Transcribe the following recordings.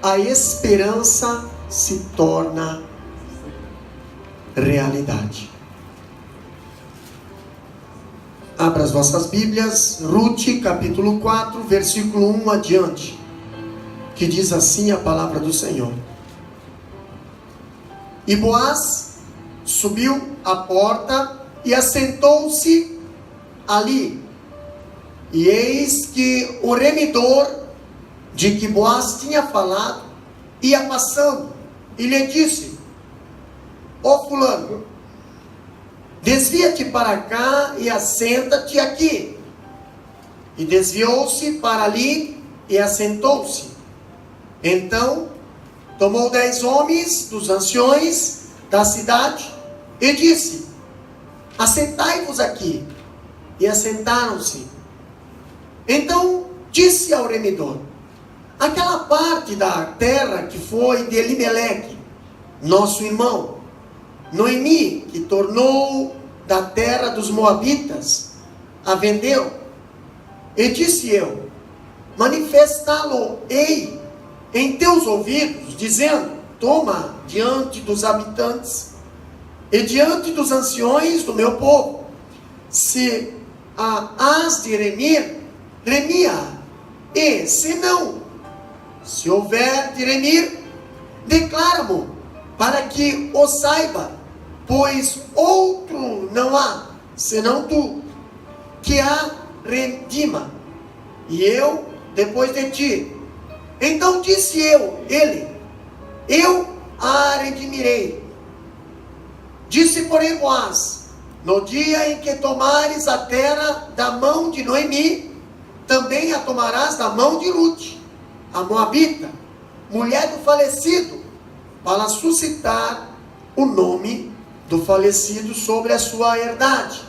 a esperança se torna realidade. Abra as vossas Bíblias, Ruth, capítulo 4, versículo 1 adiante, que diz assim a palavra do Senhor. E Boaz subiu à porta e assentou-se ali. E eis que o remidor de que Boaz tinha falado ia passando e lhe disse: ó fulano, desvia-te para cá e assenta-te aqui. E desviou-se para ali e assentou-se. Então tomou 10 homens dos anciões da cidade e disse: assentai-vos aqui. E assentaram-se. Então disse ao remidor: aquela parte da terra que foi de Elimeleque, nosso irmão, Noemi, que tornou da terra dos Moabitas, a vendeu. E disse eu: manifestá-lo-ei em teus ouvidos, dizendo: toma diante dos habitantes e diante dos anciões do meu povo. Se a has de remir, remia, e se não, se houver de remir, declara-mo, para que o saiba, pois outro não há, senão tu, que a redima, e eu depois de ti. Então disse ele: eu a redimirei. Disse, porém, Boaz: no dia em que tomares a terra da mão de Noemi, também a tomarás da mão de Ruth, a moabita, mulher do falecido, para suscitar o nome do falecido sobre a sua herdade.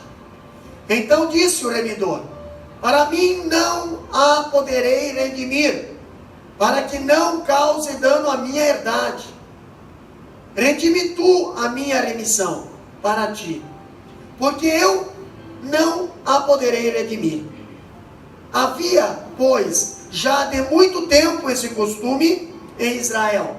Então disse o remidor: para mim não a poderei redimir, para que não cause dano à minha herdade. Redime tu a minha remissão para ti, porque eu não a poderei redimir. Havia, pois, já de muito tempo esse costume em Israel,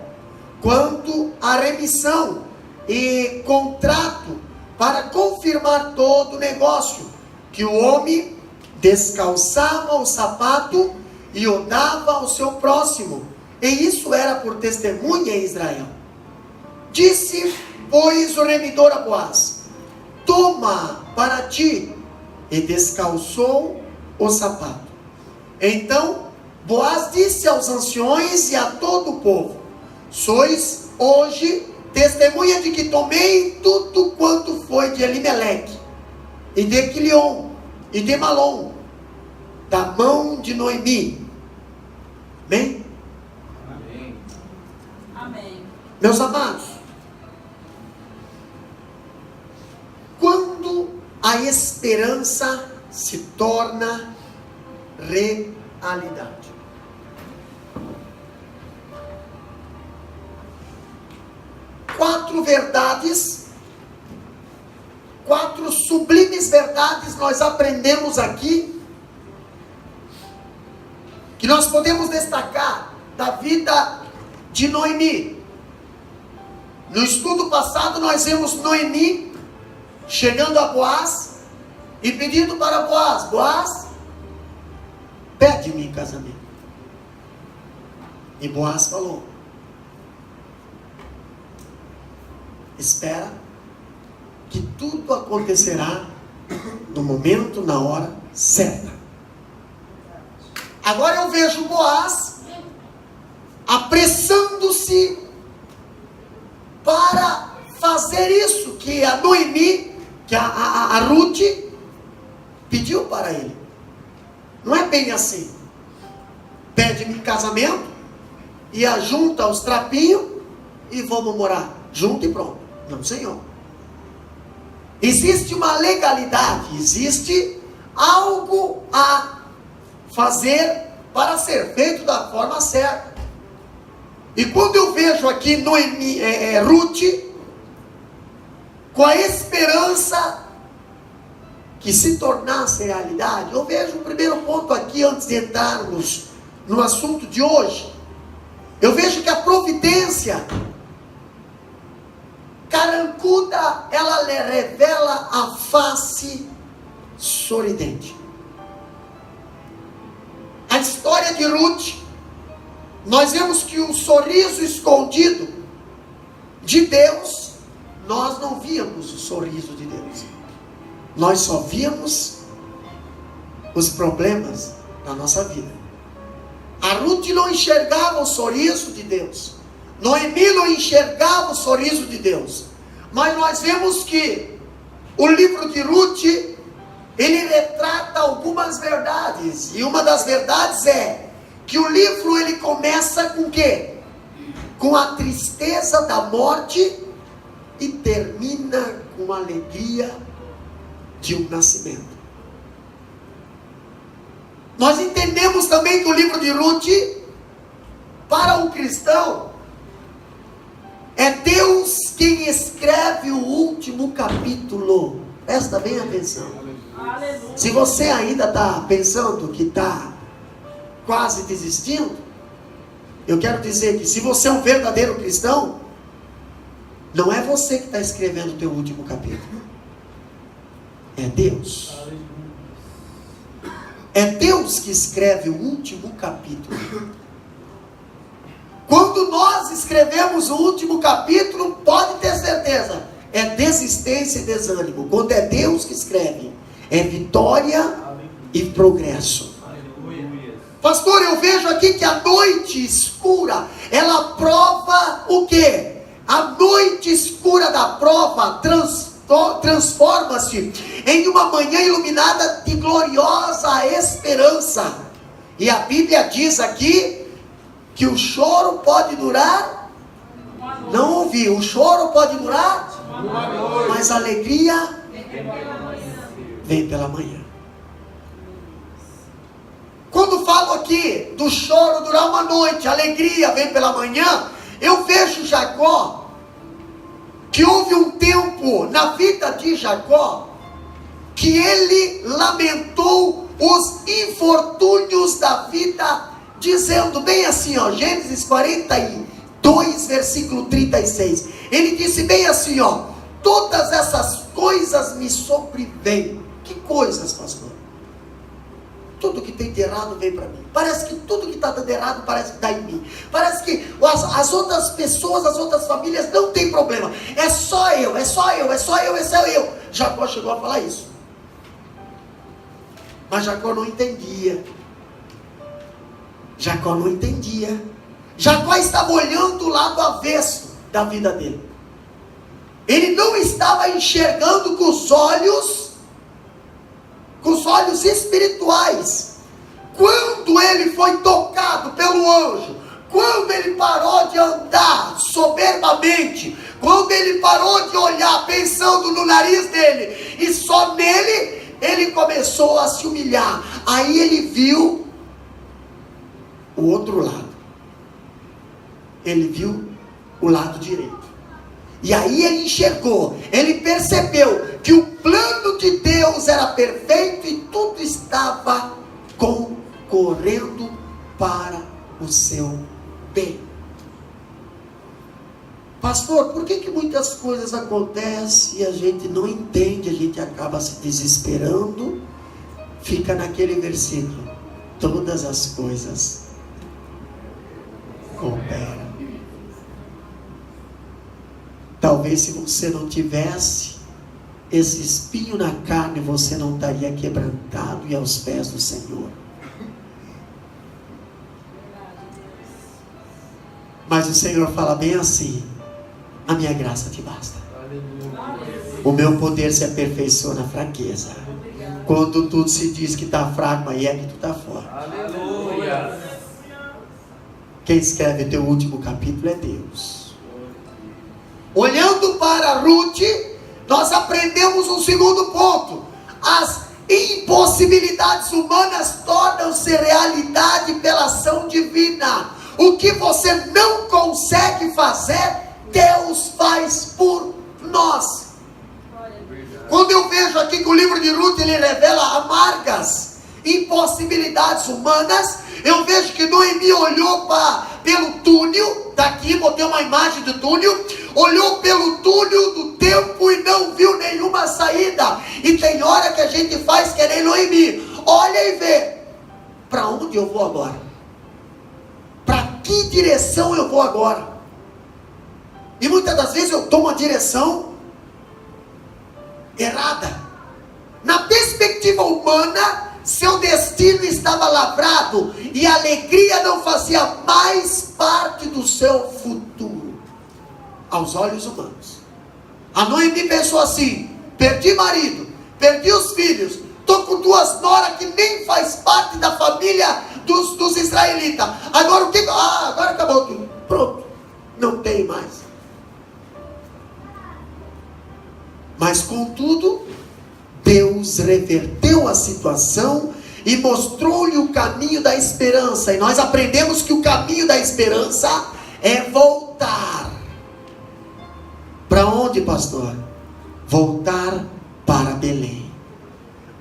quanto à remissão e contrato, para confirmar todo o negócio, que o homem descalçava o sapato e o dava ao seu próximo, e isso era por testemunha em Israel. Disse, pois, o remidor a Boaz: toma para ti, e descalçou o sapato. Então Boaz disse aos anciões e a todo o povo: sois hoje testemunha de que tomei tudo quanto foi de Elimeleque, e de Quilion, e de Malom, da mão de Noemi. Amém? Amém. Amém. Meus amados, quando a esperança se torna realidade. Quatro verdades, 4 sublimes verdades nós aprendemos aqui, que nós podemos destacar da vida de Noemi. No estudo passado nós vimos Noemi chegando a Boaz e pedindo para Boaz: Boaz, pede-me em casamento. E Boaz falou: espera, que tudo acontecerá no momento, na hora certa. Agora eu vejo Boaz apressando-se para fazer isso que a Noemi, que a Ruth pediu para ele. Não é bem assim: pede-me em casamento e ajunta os trapinhos e vamos morar junto e pronto. Não, Senhor. Existe uma legalidade, existe algo a fazer para ser feito da forma certa. E quando eu vejo aqui Noemi, Ruth, com a esperança que se tornasse realidade, eu vejo o primeiro ponto aqui, antes de entrarmos no assunto de hoje, Eu vejo que a providência carrancuda, ela lhe revela a face sorridente. A história de Ruth, nós vemos que o sorriso escondido de Deus, nós não víamos o sorriso de Deus. Nós só víamos os problemas da nossa vida. A Ruth não enxergava o sorriso de Deus. Noemi não enxergava o sorriso de Deus. Mas nós vemos que o livro de Ruth, ele retrata algumas verdades. E uma das verdades é que o livro ele começa com o quê? Com a tristeza da morte e termina com a alegria de um nascimento. Nós entendemos também que o livro de Ruth, para o cristão, é Deus quem escreve o último capítulo. Presta bem atenção. Aleluia. Se você ainda está pensando que está quase desistindo, eu quero dizer que se você é um verdadeiro cristão, não é você que está escrevendo o teu último capítulo. É Deus. É Deus que escreve o último capítulo. Quando nós escrevemos o último capítulo, pode ter certeza, é desistência e desânimo. Quando é Deus que escreve, é vitória e progresso. Pastor, eu vejo aqui que a noite escura, ela prova o quê? A noite escura da prova transforma-se em uma manhã iluminada de gloriosa esperança. E a Bíblia diz aqui que o choro pode durar, não ouvi, o choro pode durar, mas a alegria vem pela manhã. Quando falo aqui do choro durar uma noite, a alegria vem pela manhã, eu vejo Jacó, que houve um tempo na vida de Jacó, que ele lamentou os infortúnios da vida, dizendo bem assim, ó, Gênesis 42, versículo 36, ele disse bem assim, ó, todas essas coisas me sobrevêm. Que coisas, pastor? Tudo que tem de errado vem para mim. Parece que tudo que está dando errado parece que está em mim. Parece que as outras pessoas, as outras famílias não tem problema. É só eu, é só eu, é só eu, é só eu. Jacó chegou a falar isso. Mas Jacó não entendia. Jacó não entendia. Jacó estava olhando o lado avesso da vida dele. Ele não estava enxergando com os olhos espirituais. Quando ele foi tocado pelo anjo, quando ele parou de andar soberbamente, quando ele parou de olhar pensando no nariz dele e só nele, ele começou a se humilhar. Aí ele viu o outro lado. Ele viu o lado direito. E aí ele enxergou, ele percebeu que o plano de Deus era perfeito e tudo estava concorrendo para o seu bem. Pastor, por que muitas coisas acontecem e a gente não entende, a gente acaba se desesperando? Fica naquele versículo, todas as coisas cooperam. Talvez se você não tivesse esse espinho na carne, você não estaria quebrantado e aos pés do Senhor. Mas o Senhor fala bem assim, a minha graça te basta. O meu poder se aperfeiçoa na fraqueza. Quando tudo se diz que está fraco, aí é que tu está forte. Aleluia. Quem escreve teu último capítulo é Deus. Olhando para Ruth, nós aprendemos um segundo ponto. As impossibilidades humanas tornam-se realidade pela ação divina. O que você não consegue fazer, Deus faz por nós. Quando eu vejo aqui que o livro de Ruth ele revela amargas impossibilidades humanas, Eu vejo que Noemi olhou pelo túnel, daqui botei uma imagem do túnel, olhou pelo túnel do tempo e não viu nenhuma saída. E tem hora que a gente faz que nem Noemi, olha e vê, para onde eu vou agora? Para que direção eu vou agora? E muitas das vezes eu tomo a direção errada. Na perspectiva humana, seu destino estava lavrado e a alegria não fazia mais parte do seu futuro. Aos olhos humanos, a Noemi pensou assim: perdi marido, perdi os filhos, estou com 2 noras que nem faz parte da família dos israelitas. Agora o que? Agora acabou tudo, pronto, não tem mais. Mas contudo, Deus reverteu a situação e mostrou-lhe o caminho da esperança. E nós aprendemos que o caminho da esperança é voltar. Para onde, pastor? Voltar para Belém.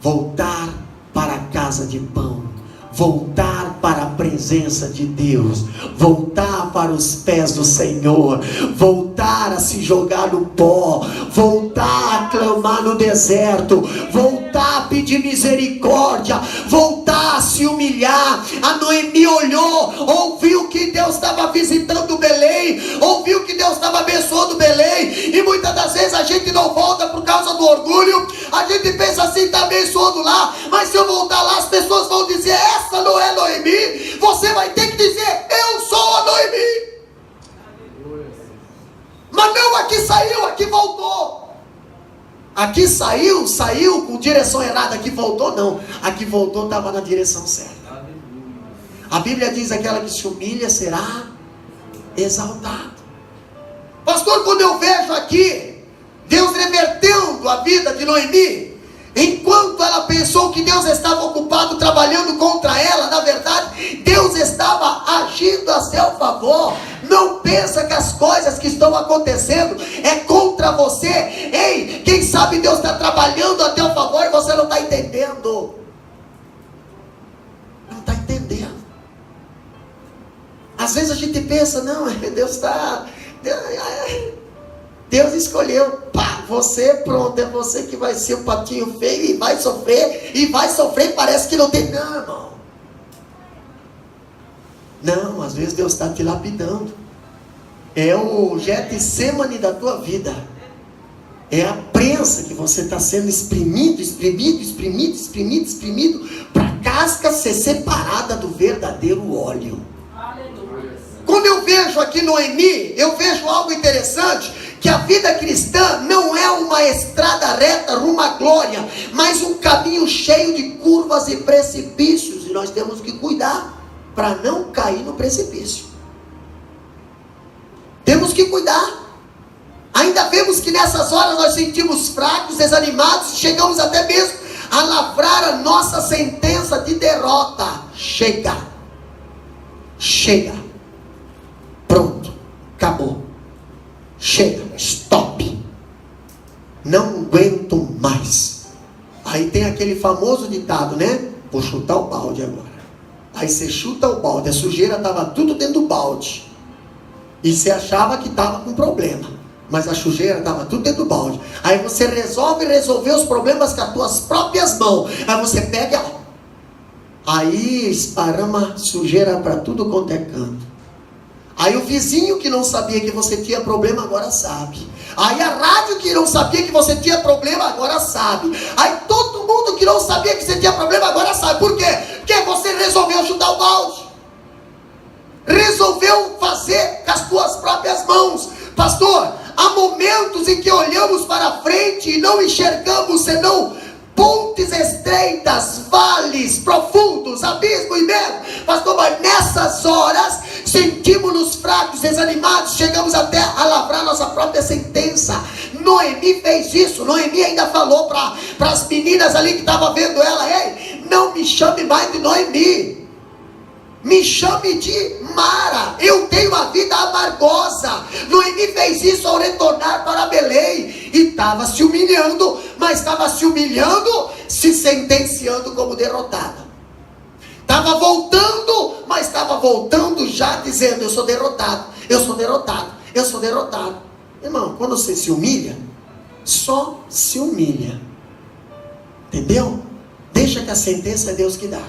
Voltar para a casa de pão. Voltar para a presença de Deus. Voltar para os pés do Senhor. Voltar a se jogar no pó. Voltar a clamar no deserto. Voltar a pedir misericórdia. Voltar a se humilhar. A Noemi olhou, ouviu que Deus estava visitando Belém, ouviu que Deus estava abençoando Belém. E muitas das vezes a gente não volta por causa do orgulho. A gente pensa assim, está abençoando lá, mas se eu voltar lá as pessoas vão dizer: essa não é Noemi. Você vai ter que dizer: eu sou a Noemi. Mas não, aqui saiu, aqui voltou. Aqui saiu com direção errada. Aqui voltou, não. Aqui voltou, estava na direção certa. A Bíblia diz: aquela que se humilha será exaltado. Pastor, quando eu vejo aqui Deus revertendo a vida de Noemi, enquanto ela pensou que Deus estava ocupado trabalhando contra ela, na verdade Deus estava agindo a seu favor. Não pensa que as coisas que estão acontecendo é contra você. Ei, quem sabe Deus está trabalhando a teu favor e você não está entendendo. Não está entendendo. Às vezes a gente pensa: não, Deus está... Deus escolheu, pá, você, pronto, é você que vai ser o patinho feio e vai sofrer, parece que não tem. Não, irmão. Não, às vezes Deus está te lapidando. É o Getsemane da tua vida. É a prensa que você está sendo exprimido, para a casca ser separada do verdadeiro óleo. Aleluia. Quando eu vejo aqui Noemi, eu vejo algo interessante, que a vida cristã não é uma estrada reta rumo à glória, mas um caminho cheio de curvas e precipícios, e nós temos que cuidar para não cair no precipício. Temos que cuidar. Ainda vemos que nessas horas nós sentimos fracos, desanimados, chegamos até mesmo a lavrar a nossa sentença de derrota. Chega, pronto, acabou, chega, stop, não aguento mais. Aí tem aquele famoso ditado, né? Vou chutar o balde agora. Aí você chuta o balde, a sujeira estava tudo dentro do balde, e você achava que estava com problema, mas a sujeira estava tudo dentro do balde. Aí você resolver os problemas com as tuas próprias mãos. Aí você pega, aí esparrama sujeira para tudo quanto é canto. Aí o vizinho que não sabia que você tinha problema agora sabe. Aí a rádio que não sabia que você tinha problema agora sabe. Aí todo mundo que não sabia que você tinha problema agora sabe. Por quê? Porque você resolveu chutar o balde. Resolveu fazer com as tuas próprias mãos. Pastor, há momentos em que olhamos para frente e não enxergamos senão pontes estreitas, vales profundos, abismo imenso. Pastor, mas nessas horas sentimos-nos fracos, desanimados, chegamos até a lavrar nossa própria sentença. Noemi fez isso. Noemi ainda falou para as meninas ali que estavam vendo ela: ei, não me chame mais de Noemi, me chame de Mara, eu tenho uma vida amargosa. Noemi fez isso ao retornar para Belém, e estava se humilhando, mas estava se humilhando, se sentenciando como derrotada. Estava voltando, mas estava voltando já dizendo: eu sou derrotado, eu sou derrotado, eu sou derrotado. Irmão, quando você se humilha, só se humilha. Entendeu? Deixa que a sentença é Deus que dá.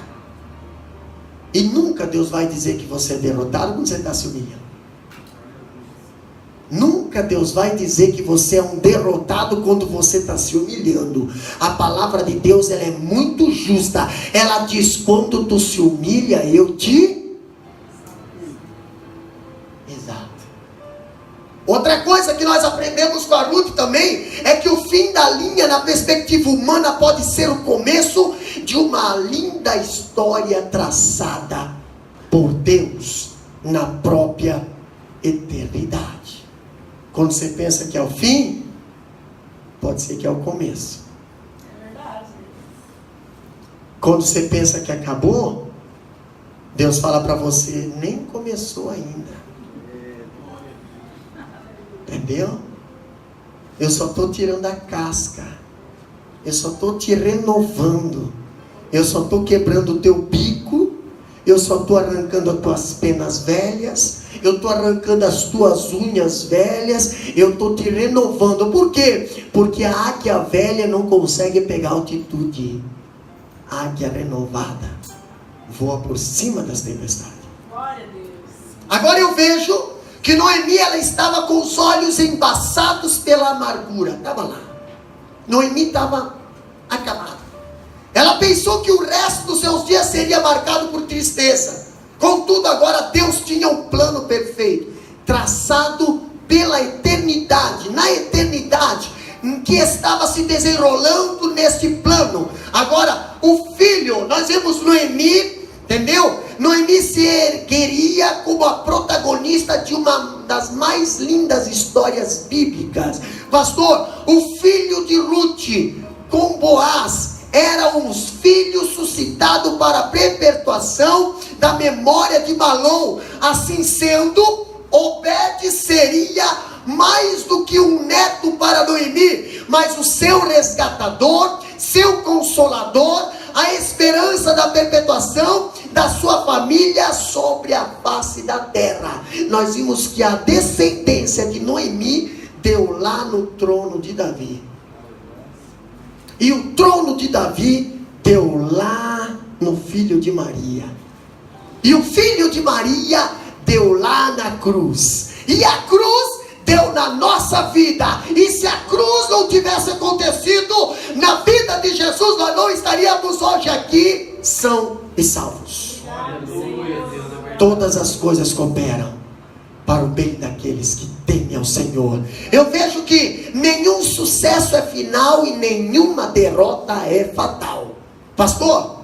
E nunca Deus vai dizer que você é derrotado quando você está se humilhando. Nunca Deus vai dizer que você é um derrotado quando você está se humilhando. A palavra de Deus, ela é muito justa. Ela diz: quando tu se humilha, eu te... Exato. Outra coisa que nós aprendemos com a Ruth também é que o fim da linha, na perspectiva humana, pode ser o começo de uma linda história traçada por Deus na própria eternidade. Quando você pensa que é o fim, pode ser que é o começo. É verdade. Quando você pensa que acabou, Deus fala para você: nem começou ainda. Entendeu? Eu só estou tirando a casca. Eu só estou te renovando. Eu só estou quebrando o teu bico. Eu só estou arrancando as tuas penas velhas. Eu estou arrancando as tuas unhas velhas. Eu estou te renovando. Por quê? Porque a águia velha não consegue pegar altitude. A águia renovada voa por cima das tempestades. Glória a Deus. Agora eu vejo que Noemi, ela estava com os olhos embaçados pela amargura. Estava lá. Noemi estava acabada. Ela pensou que o resto dos seus dias seria marcado por tristeza. Contudo, agora Deus tinha um plano perfeito, traçado pela eternidade. Na eternidade, em que estava se desenrolando neste plano. Agora, o filho, nós vemos Noemi, entendeu? Noemi se ergueria como a protagonista de uma das mais lindas histórias bíblicas. Pastor, o filho de Ruth com Boaz era um filho suscitado para a perpetuação da memória de Malom. Assim sendo, Obed seria mais do que um neto para Noemi, mas o seu resgatador, seu consolador, a esperança da perpetuação da sua família sobre a face da terra. Nós vimos que a descendência de Noemi deu lá no trono de Davi. E o trono de Davi deu lá no filho de Maria. E o filho de Maria deu lá na cruz. E a cruz deu na nossa vida. E se a cruz não tivesse acontecido na vida de Jesus, nós não estaríamos hoje aqui são e salvos. Todas as coisas cooperam para o bem daqueles que temem ao Senhor. Eu vejo que nenhum sucesso é final e nenhuma derrota é fatal. Pastor,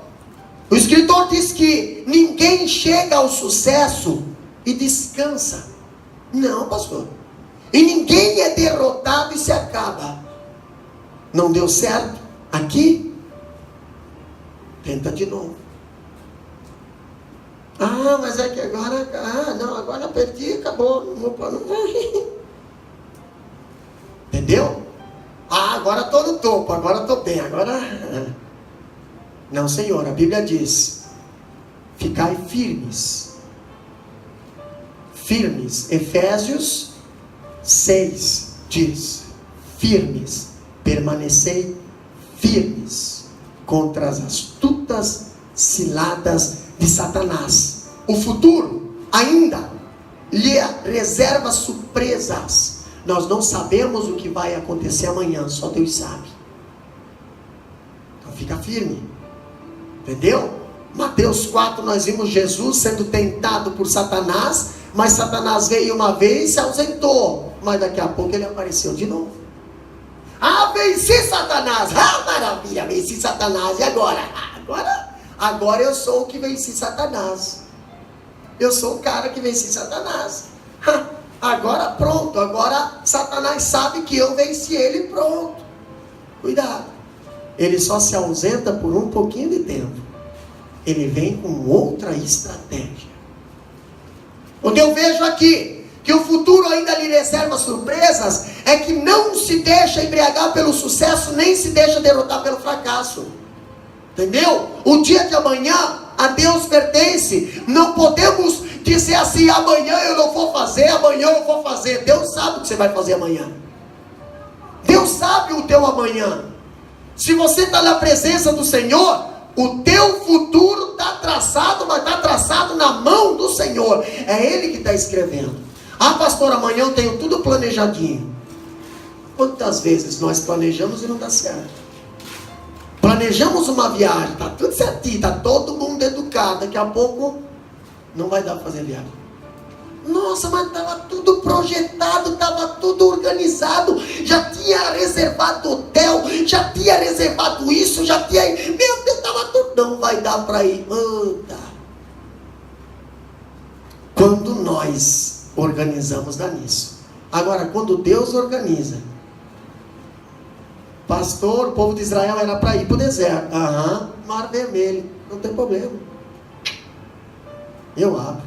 o escritor diz que ninguém chega ao sucesso e descansa. Não, pastor. E ninguém é derrotado e se acaba. Não deu certo aqui? Tenta de novo. Ah, mas é que agora... Ah, não, agora perdi, acabou. Não vou. Entendeu? Ah, agora estou no topo, agora estou bem, agora... Não, Senhor, a Bíblia diz: ficai firmes. Firmes. Efésios 6 diz: firmes, permanecei firmes contra as astutas ciladas de Satanás. O futuro ainda lhe reserva surpresas. Nós não sabemos o que vai acontecer amanhã, só Deus sabe. Então fica firme, entendeu? Mateus 4 nós vimos Jesus sendo tentado por Satanás, mas Satanás veio uma vez e se ausentou, mas daqui a pouco ele apareceu de novo. Ah, venci Satanás, ah, maravilha, venci Satanás, e agora? Agora eu sou o que venci Satanás. Eu sou o cara que venci Satanás. Agora pronto, agora Satanás sabe que eu venci ele, pronto. Cuidado. Ele só se ausenta por um pouquinho de tempo. Ele vem com outra estratégia. Onde eu vejo aqui que o futuro ainda lhe reserva surpresas, é que não se deixa embriagar pelo sucesso, nem se deixa derrotar pelo fracasso. Entendeu? O dia de amanhã a Deus pertence. Não podemos dizer assim: amanhã eu não vou fazer, amanhã eu vou fazer. Deus sabe o que você vai fazer amanhã. Deus sabe o teu amanhã. Se você está na presença do Senhor, o teu futuro está traçado, mas está traçado na mão do Senhor. É Ele que está escrevendo. Ah, pastor, amanhã eu tenho tudo planejadinho. Quantas vezes nós planejamos e não dá certo? Planejamos uma viagem, está tudo certinho, está todo mundo educado. Daqui a pouco não vai dar para fazer viagem. Nossa, mas estava tudo projetado, estava tudo organizado. Já tinha reservado hotel, já tinha reservado isso, já tinha... Meu Deus, estava tudo... Não vai dar para ir. Anda. Quando nós organizamos, dá nisso. Agora, quando Deus organiza... Pastor, o povo de Israel era para ir para o deserto. Aham, Mar Vermelho, não tem problema. Eu abro.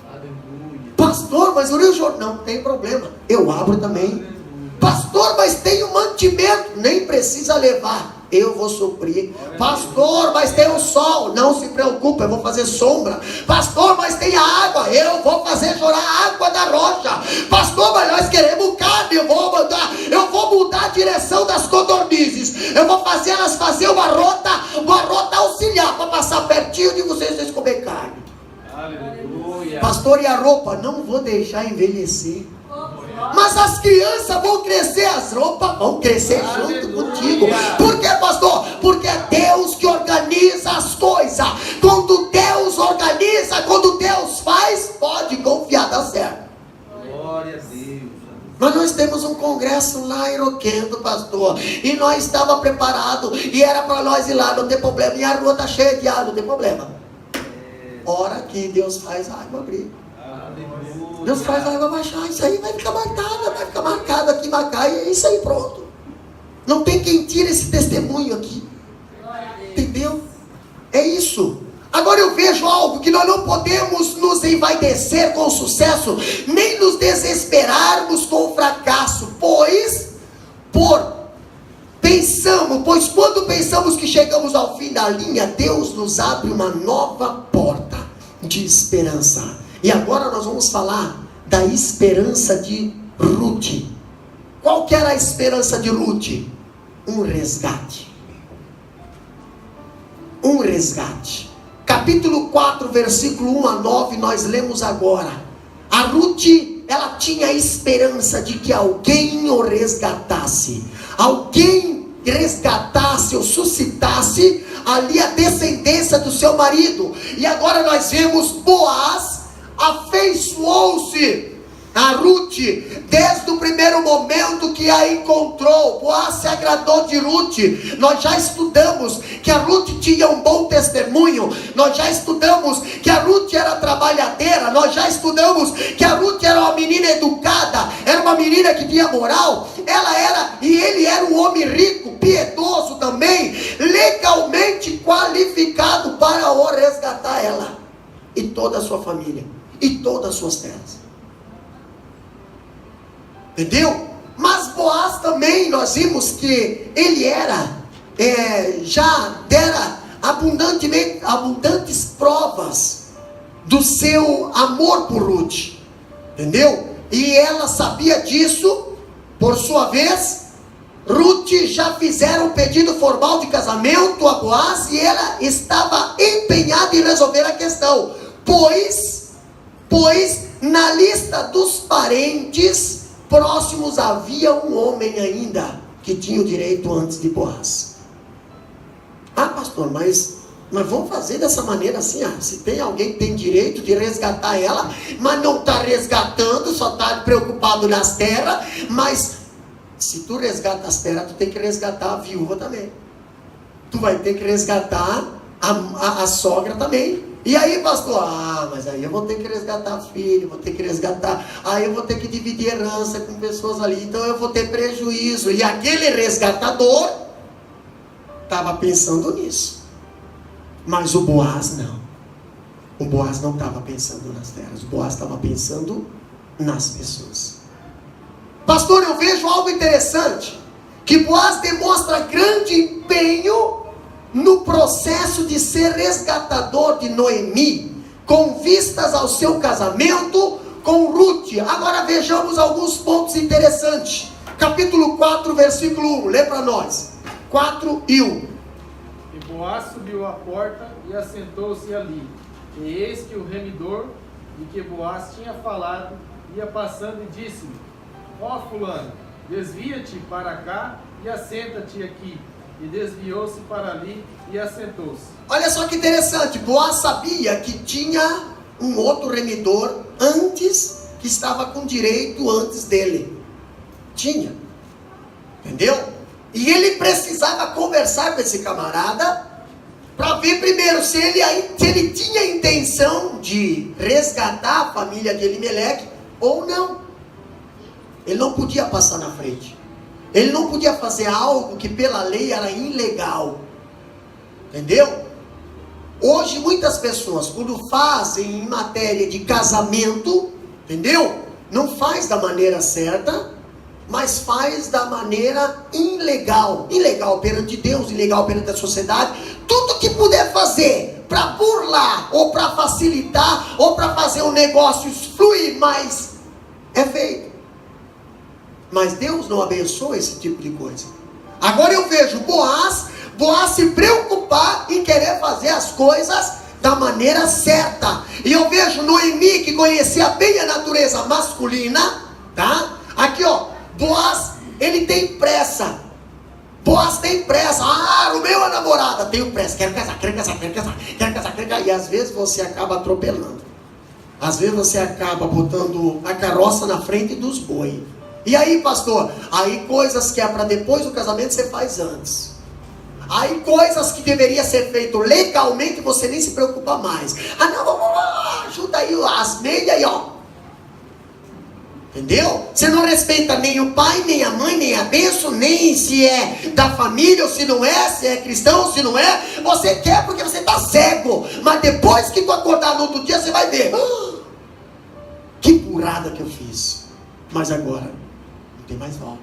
Aleluia. Pastor, mas o Rio Jordão, não tem problema. Eu abro também. Aleluia. Pastor, mas tem um mantimento, nem precisa levar. Eu vou suprir. Aleluia. Pastor, mas tem o sol, não se preocupe, eu vou fazer sombra. Pastor, mas tem a água, eu vou fazer jorrar a água da rocha. Pastor, mas nós queremos carne, eu vou mudar a direção das codornizes. Eu vou fazer elas fazer uma rota auxiliar para passar pertinho de vocês comer carne. Aleluia. Pastor, e a roupa? Não vou deixar envelhecer. Mas as crianças vão crescer, as roupas vão crescer junto contigo. Por quê, pastor? Porque é Deus que organiza as coisas. Quando Deus organiza, quando Deus faz, pode confiar, dá certo. Glória a Deus. Mas nós temos um congresso lá em Roquendo, pastor, e nós estávamos preparados, e era para nós ir lá, não tem problema, e a rua está cheia de água, não tem problema. Hora que Deus faz a água abrir. Deus faz a água baixar, isso aí vai ficar marcado aqui, marcar, e é isso aí, pronto. Não tem quem tire esse testemunho aqui. Entendeu? É isso. Agora eu vejo algo que nós não podemos nos envaidecer com o sucesso, nem nos desesperarmos com o fracasso, pois quando pensamos que chegamos ao fim da linha, Deus nos abre uma nova porta de esperança. E agora nós vamos falar da esperança de Ruth. Qual que era a esperança de Ruth? Um resgate. Um resgate. Capítulo 4, versículo 1 a 9, nós lemos agora. A Ruth, ela tinha a esperança de que alguém o resgatasse. Alguém resgatasse ou suscitasse ali a descendência do seu marido. E agora nós vemos Boaz afeiçoou-se a Ruth desde o primeiro momento que a encontrou. Boaz se agradou de Ruth. Nós já estudamos que a Ruth tinha um bom testemunho. Nós já estudamos que a Ruth era trabalhadeira. Nós já estudamos que a Ruth era uma menina educada, era uma menina que tinha moral. Ele era um homem rico, piedoso também, legalmente qualificado para o resgatar ela e toda a sua família e todas as suas terras. Entendeu? Mas Boaz também, nós vimos que ele já dera abundantes provas do seu amor por Ruth. Entendeu? E ela sabia disso. Por sua vez, Ruth já fizeram um pedido formal de casamento a Boaz, e ela estava empenhada em resolver a questão, pois na lista dos parentes próximos havia um homem ainda que tinha o direito antes de Boaz. Ah, pastor, mas vamos fazer dessa maneira assim, se tem alguém que tem direito de resgatar ela, mas não está resgatando, só está preocupado nas terras. Mas se tu resgata as terras, tu tem que resgatar a viúva também. Tu vai ter que resgatar a sogra também. E aí, pastor, mas aí eu vou ter que resgatar filho, vou ter que resgatar, aí eu vou ter que dividir herança com pessoas ali, então eu vou ter prejuízo. E aquele resgatador estava pensando nisso. Mas o Boaz não. O Boaz não estava pensando nas terras. O Boaz estava pensando nas pessoas. Pastor, eu vejo algo interessante. Que Boaz demonstra grande empenho no processo de ser resgatador de Noemi, com vistas ao seu casamento com Ruth. Agora vejamos alguns pontos interessantes. Capítulo 4, versículo 1, lê para nós. 4 e 1. E Boaz subiu à porta e assentou-se ali. E eis que o remidor de que Boaz tinha falado ia passando e disse-lhe: ó fulano, desvia-te para cá e assenta-te aqui. E desviou-se para ali e assentou-se. Olha só que interessante, Boaz sabia que tinha um outro remidor antes, que estava com direito antes dele. Tinha. Entendeu? E ele precisava conversar com esse camarada para ver primeiro se ele tinha intenção de resgatar a família de Elimeleque ou não. Ele não podia passar na frente. Ele não podia fazer algo que pela lei era ilegal. Entendeu? Hoje muitas pessoas, quando fazem em matéria de casamento, entendeu? Não faz da maneira certa, mas faz da maneira ilegal. Ilegal perante Deus, ilegal perante a sociedade. Tudo que puder fazer para burlar, ou para facilitar, ou para fazer o negócio fluir mais, é feito. Mas Deus não abençoa esse tipo de coisa. Agora eu vejo Boaz se preocupar em querer fazer as coisas da maneira certa. E eu vejo Noemi, que conhecia bem a natureza masculina, tá? Aqui ó, Boaz, ele tem pressa. Boaz tem pressa. Ah, o meu é namorada, tenho pressa, quero casar. E às vezes você acaba atropelando. Às vezes você acaba botando a carroça na frente dos bois. E aí, pastor? Aí coisas que é para depois do casamento você faz antes. Aí coisas que deveria ser feito legalmente você nem se preocupa mais. Ah não, ajuda aí as meias aí ó. Entendeu? Você não respeita nem o pai, nem a mãe, nem a bênção, nem se é da família ou se não é, se é cristão ou se não é. Você quer porque você está cego. Mas depois que tu acordar no outro dia você vai ver. Que burrada que eu fiz. Mas agora não tem mais volta.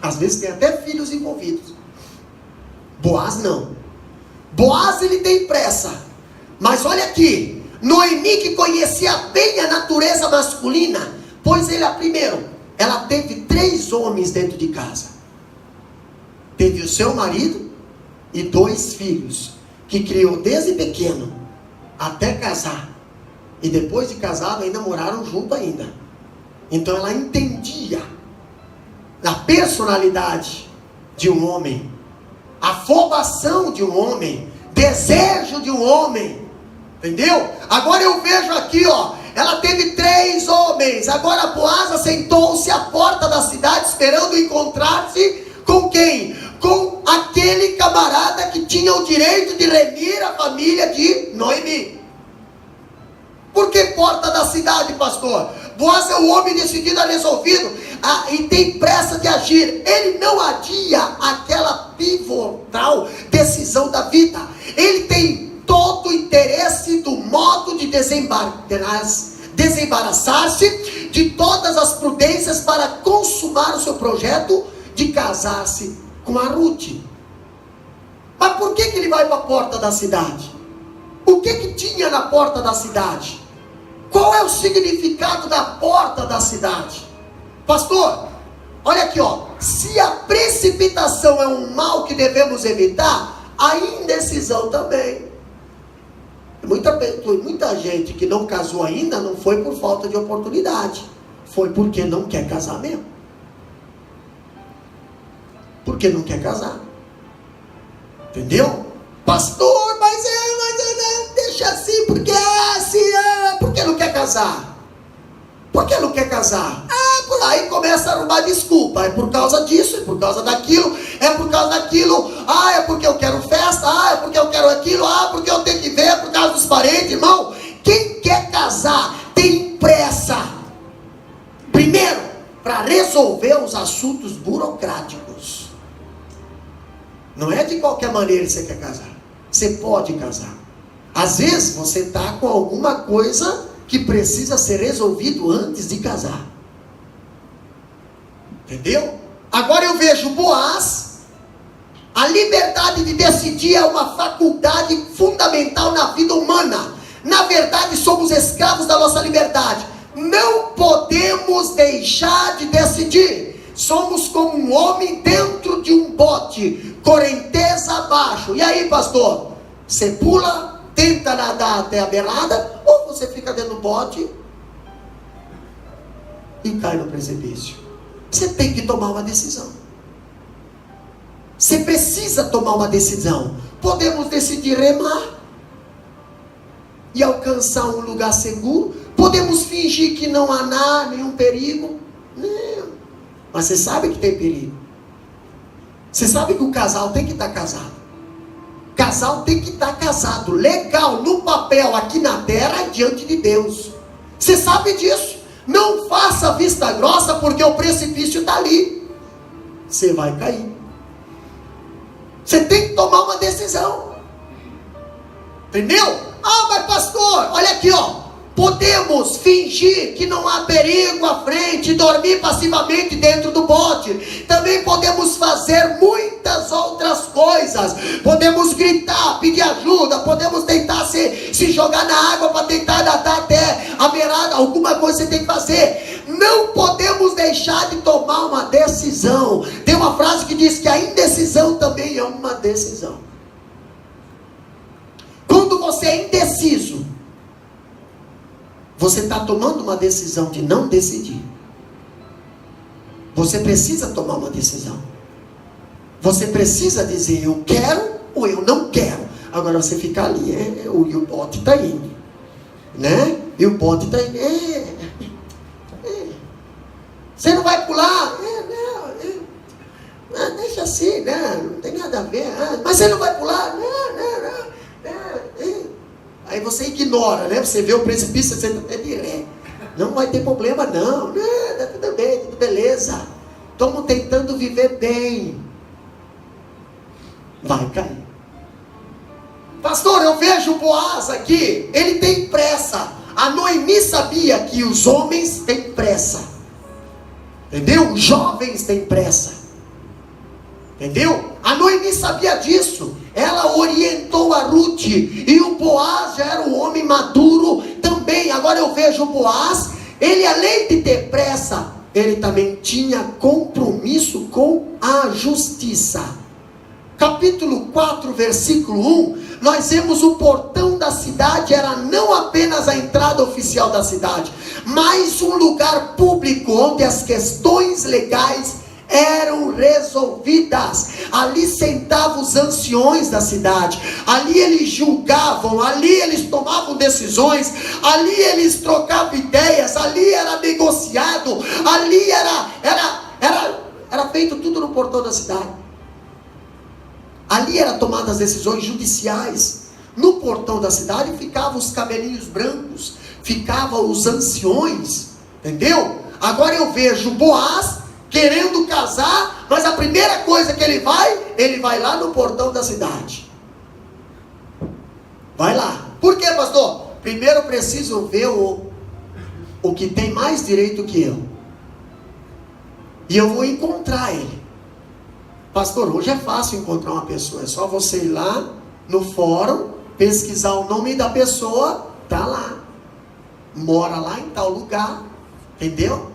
Às vezes tem até filhos envolvidos. Boaz não. Boaz ele tem pressa. Mas olha aqui, Noemi, que conhecia bem a natureza masculina, pois primeiro, ela teve 3 homens dentro de casa. Teve o seu marido e 2 filhos, que criou desde pequeno até casar. E depois de casado ainda moraram junto ainda. Então ela entendia a personalidade de um homem, a afobação de um homem, desejo de um homem. Entendeu? Agora eu vejo aqui, ó, ela teve 3 homens. Agora Boaz assentou-se à porta da cidade, esperando encontrar-se com quem? Com aquele camarada que tinha o direito de remir a família de Noemi. Por que porta da cidade, pastor? Boaz é um homem decidido, resolvido, e tem pressa de agir. Ele não adia aquela pivotal decisão da vida. Ele tem todo o interesse do modo de desembaraçar-se de todas as prudências para consumar o seu projeto de casar-se com a Ruth. Mas por que ele vai para a porta da cidade? O que tinha na porta da cidade? Qual é o significado da porta da cidade? Pastor, olha aqui ó, se a precipitação é um mal que devemos evitar, a indecisão também. Muita gente que não casou ainda não foi por falta de oportunidade, foi porque não quer casar mesmo. Porque não quer casar. Entendeu? Pastor, mas deixa assim, porque por que não quer casar? Por que não quer casar? Aí começa a arrumar desculpa. É por causa disso, é por causa daquilo, é por causa daquilo. É porque eu quero festa, é porque eu quero aquilo, porque eu tenho que ver, é por causa dos parentes, irmão. Quem quer casar tem pressa. Primeiro, para resolver os assuntos burocráticos. Não é de qualquer maneira que você quer casar. Você pode casar. Às vezes você está com alguma coisa que precisa ser resolvido antes de casar. Entendeu? Agora eu vejo Boaz A liberdade de decidir é uma faculdade fundamental na vida humana. Na verdade, somos escravos da nossa liberdade. Não podemos deixar de decidir. Somos como um homem dentro de um bote, correnteza abaixo. E aí, pastor? Você pula, tenta nadar até a beirada, ou você fica dentro do bote e cai no precipício? Você tem que tomar uma decisão. Você precisa tomar uma decisão. Podemos decidir remar e alcançar um lugar seguro. Podemos fingir que não há nenhum perigo. Não. Mas você sabe que tem perigo. Você sabe que o casal tem que estar casado. Casal tem que estar casado. Legal, no papel, aqui na terra, diante de Deus. Você sabe disso. Não faça vista grossa, porque o precipício está ali. Você vai cair. Você tem que tomar uma decisão. Entendeu? Ah, mas pastor, olha aqui, ó. Podemos fingir que não há perigo à frente, dormir passivamente dentro do bote. Também podemos fazer muitas outras coisas. Podemos gritar, pedir ajuda. Podemos tentar se jogar na água para tentar nadar até a beirada. Alguma coisa você tem que fazer. Não podemos deixar de tomar uma decisão. Tem uma frase que diz que a indecisão também é uma decisão. Quando você é indeciso, você está tomando uma decisão de não decidir. Você precisa tomar uma decisão. Você precisa dizer eu quero ou eu não quero. Agora você fica ali, e o bote está indo, né? E o bote está indo. Você não vai pular? Não, deixa assim, né? Não tem nada a ver. Mas você não vai pular? Não. Aí você ignora, né? Você vê o precipício, você até de ré. Não vai ter problema, não. Tá tudo bem, tudo beleza. Estamos tentando viver bem. Vai cair. Pastor, eu vejo o Boaz aqui. Ele tem pressa. A Noemi sabia que os homens têm pressa. Entendeu? Os jovens têm pressa. Entendeu? A Noemi sabia disso. Ela orientou a Ruth. E o Boaz já era um homem maduro também. Agora eu vejo o Boaz. Ele, além de ter pressa, ele também tinha compromisso com a justiça. Capítulo 4, versículo 1. Nós vemos o portão da cidade. Era não apenas a entrada oficial da cidade, mas um lugar público onde as questões legais eram resolvidas. Ali sentavam os anciões da cidade. Ali eles julgavam. Ali eles tomavam decisões. Ali eles trocavam ideias. Ali era negociado. Ali era feito tudo no portão da cidade. Ali eram tomadas as decisões judiciais. No portão da cidade ficavam os cabelinhos brancos. Ficavam os anciões. Entendeu? Agora eu vejo Boaz querendo casar, mas a primeira coisa que ele vai lá no portão da cidade. Vai lá. Por quê, pastor? Primeiro eu preciso ver o que tem mais direito que eu. E eu vou encontrar ele. Pastor, hoje é fácil encontrar uma pessoa. É só você ir lá no fórum, pesquisar o nome da pessoa, tá lá. Mora lá em tal lugar. Entendeu?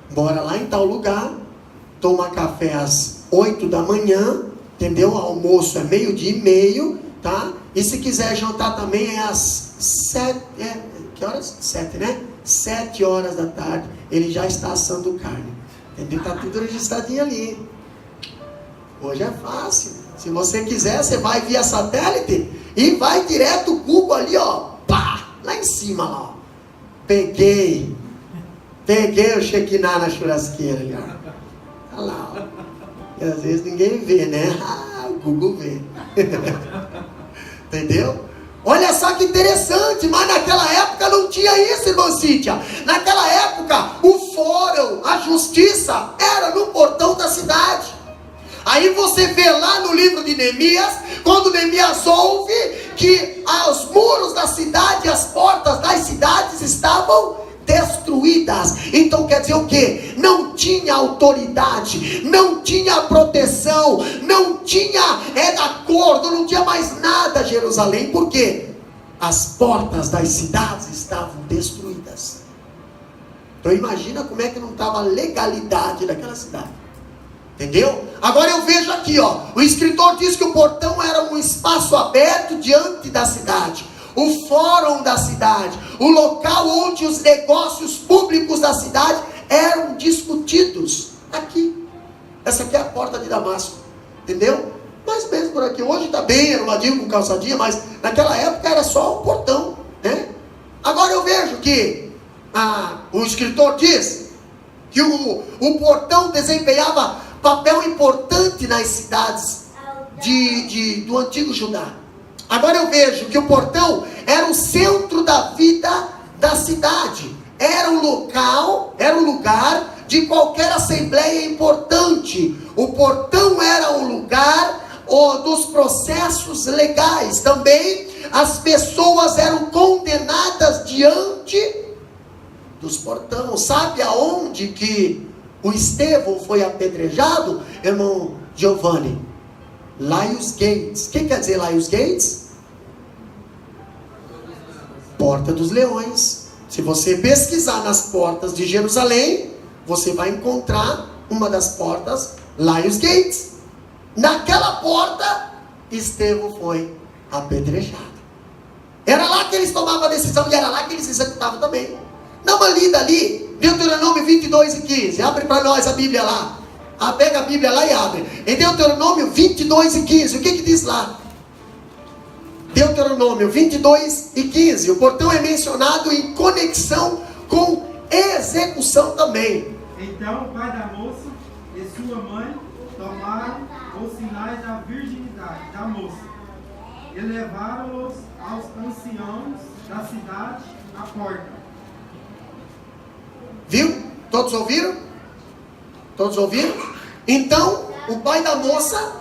Bora lá em tal lugar, toma café às 8 da manhã, entendeu? O almoço é 12:30, tá? E se quiser jantar também é às 7, que horas? 7, né? 7 horas da tarde, ele já está assando carne, entendeu? Tá tudo registradinho ali. Hoje é fácil. Se você quiser, você vai via satélite e vai direto o Google ali, ó, pá, lá em cima, lá, ó. Peguei o Shekinah na churrasqueira ali, ó. Olha lá, ó. E às vezes ninguém vê, né? O Google vê. Entendeu? Olha só que interessante, mas naquela época não tinha isso, irmã Cíntia. Naquela época, o fórum, a justiça, era no portão da cidade. Aí você vê lá no livro de Neemias, quando Neemias ouve que os muros da cidade, as portas das cidades estavam destruídas. Então quer dizer o quê? Não tinha autoridade, não tinha proteção, não tinha acordo, não tinha mais nada Jerusalém, por quê? As portas das cidades estavam destruídas. Então imagina como é que não estava a legalidade daquela cidade. Entendeu? Agora eu vejo aqui, ó, o escritor diz que o portão era um espaço aberto diante da cidade, o fórum da cidade, o local onde os negócios públicos da cidade eram discutidos. Aqui, essa aqui é a porta de Damasco, entendeu? Mas mesmo por aqui, hoje está bem arrumadinho com calçadinha, mas naquela época era só um portão, né? Agora eu vejo que o escritor diz que o portão desempenhava papel importante nas cidades do antigo Judá. Agora eu vejo que o portão era o centro da vida da cidade, era o lugar de qualquer assembleia importante. O portão era o lugar dos processos legais. Também as pessoas eram condenadas diante dos portões. Sabe aonde que o Estevão foi apedrejado, irmão Giovanni? Laios Gates. O que quer dizer Laios Gates? Porta dos Leões. Se você pesquisar nas portas de Jerusalém, você vai encontrar uma das portas, Laios Gates. Naquela porta, Estevão foi apedrejado. Era lá que eles tomavam a decisão e era lá que eles executavam também. Dá uma lida ali, Deuteronômio 22:15. Abre para nós a Bíblia lá. Pega a Bíblia lá e abre. Em Deuteronômio 22:15, o que diz lá? Deuteronômio 22:15. O portão é mencionado em conexão com execução também. Então o pai da moça e sua mãe tomaram os sinais da virgindade da moça e levaram-os aos anciãos da cidade à porta. Viu? Todos ouviram? Todos ouviram? Então, o pai da moça,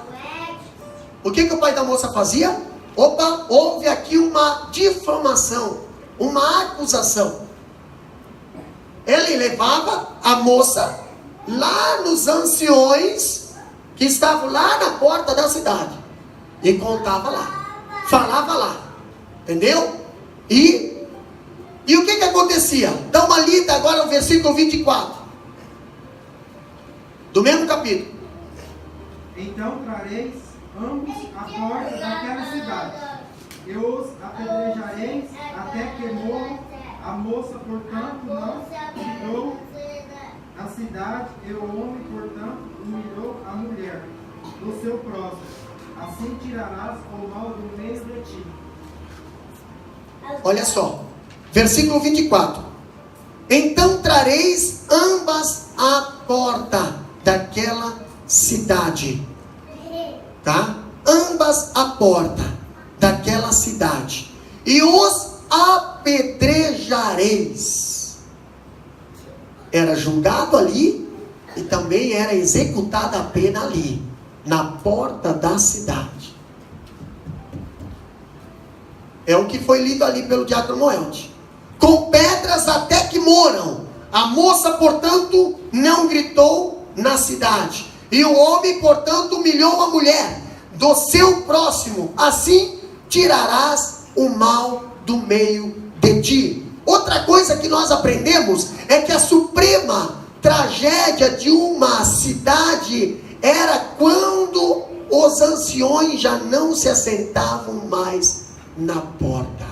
o que o pai da moça fazia? Opa, houve aqui uma difamação, uma acusação. Ele levava a moça lá nos anciões que estavam lá na porta da cidade e contava lá, falava lá, entendeu? E o que acontecia? Dá uma lida agora no versículo 24 do mesmo capítulo. Então trareis ambos à porta daquela cidade e os apedrejareis até que morram. A moça, portanto, não tirou a cidade, e o homem, portanto, humilhou a mulher do seu próximo. Assim tirarás o mal do meio de ti. Olha só, versículo 24. Então trareis ambas à porta daquela cidade, tá? Ambas à porta daquela cidade, e os apedrejareis. Era julgado ali e também era executada a pena ali, na porta da cidade. É o que foi lido ali pelo diácono Moelde. Com pedras até que moram. A moça, portanto, não gritou na cidade, e o homem, portanto, humilhou a mulher do seu próximo. Assim tirarás o mal do meio de ti. Outra coisa que nós aprendemos é que a suprema tragédia de uma cidade era quando os anciões já não se assentavam mais na porta.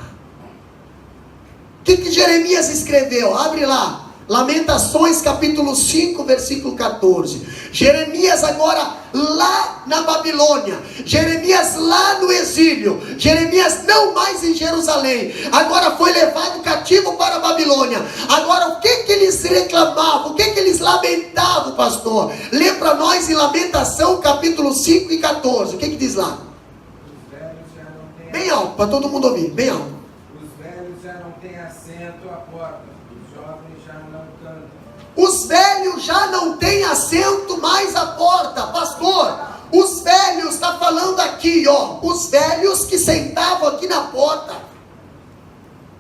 O que Jeremias escreveu? Abre lá, Lamentações capítulo 5, versículo 14. Jeremias agora lá na Babilônia, Jeremias lá no exílio, Jeremias não mais em Jerusalém, agora foi levado cativo para a Babilônia. Agora o que eles reclamavam, o que eles lamentavam, pastor? Lê para nós em Lamentação capítulo 5 e 14, o que diz lá? Bem alto, para todo mundo ouvir, bem alto. Os velhos já não têm assento à porta, os jovens já não cantam. Os velhos já não têm assento mais à porta, pastor. Os velhos, está falando aqui, ó, os velhos que sentavam aqui na porta,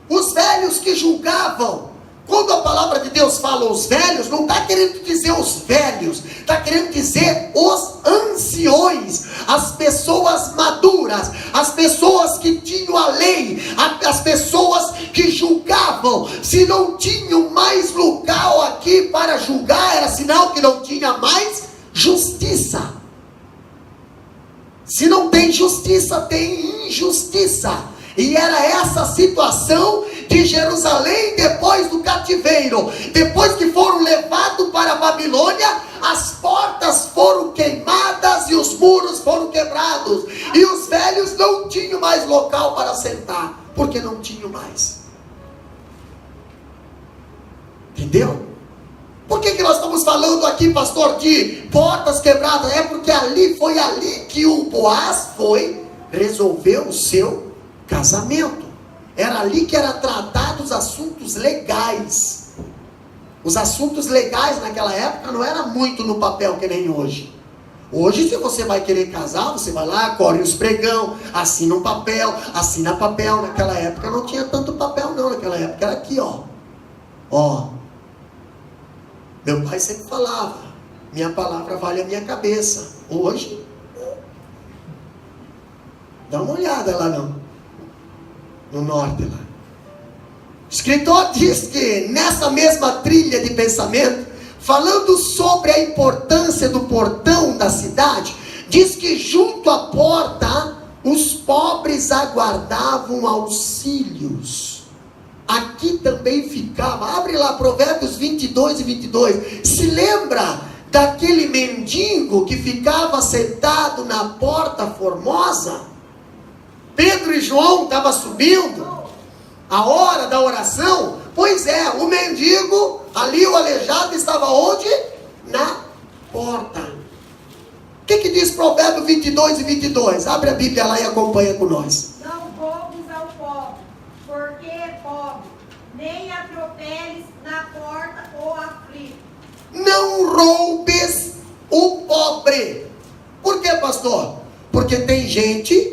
os velhos que julgavam. Quando a palavra de Deus fala os velhos, não está querendo dizer os velhos, está querendo dizer os anciões, as pessoas maduras, as pessoas que tinham a lei, as pessoas que julgavam. Se não tinham mais local aqui para julgar, era sinal que não tinha mais justiça. Se não tem justiça, tem injustiça. E era essa situação de Jerusalém depois do cativeiro. Depois que foram levados para a Babilônia, as portas foram queimadas e os muros foram quebrados. E os velhos não tinham mais local para sentar, porque não tinham mais. Entendeu? Por que nós estamos falando aqui, pastor, de portas quebradas? É porque foi ali que o Boaz resolveu o seu casamento. Era ali que era tratado os assuntos legais. Os assuntos legais naquela época não era muito no papel que nem hoje. Hoje, se você vai querer casar, você vai lá, corre os pregão, assina um papel, assina papel. Naquela época não tinha tanto papel não, naquela época era aqui, ó. Meu pai sempre falava, minha palavra vale a minha cabeça. Hoje, dá uma olhada lá no norte lá. O escritor diz que nessa mesma trilha de pensamento, falando sobre a importância do portão da cidade, diz que junto à porta os pobres aguardavam auxílios. Aqui também ficava, abre lá Provérbios 22 e 22, se lembra daquele mendigo que ficava sentado na porta formosa? Pedro e João estavam subindo, a hora da oração, pois é, o mendigo, ali o aleijado estava onde? Na porta. O que diz Provérbios 22 e 22? Abre a Bíblia lá e acompanha com nós. Não roubes ao pobre, porque é pobre, nem atropeles na porta o aflito. Não roubes o pobre. Por que, pastor? Porque tem gente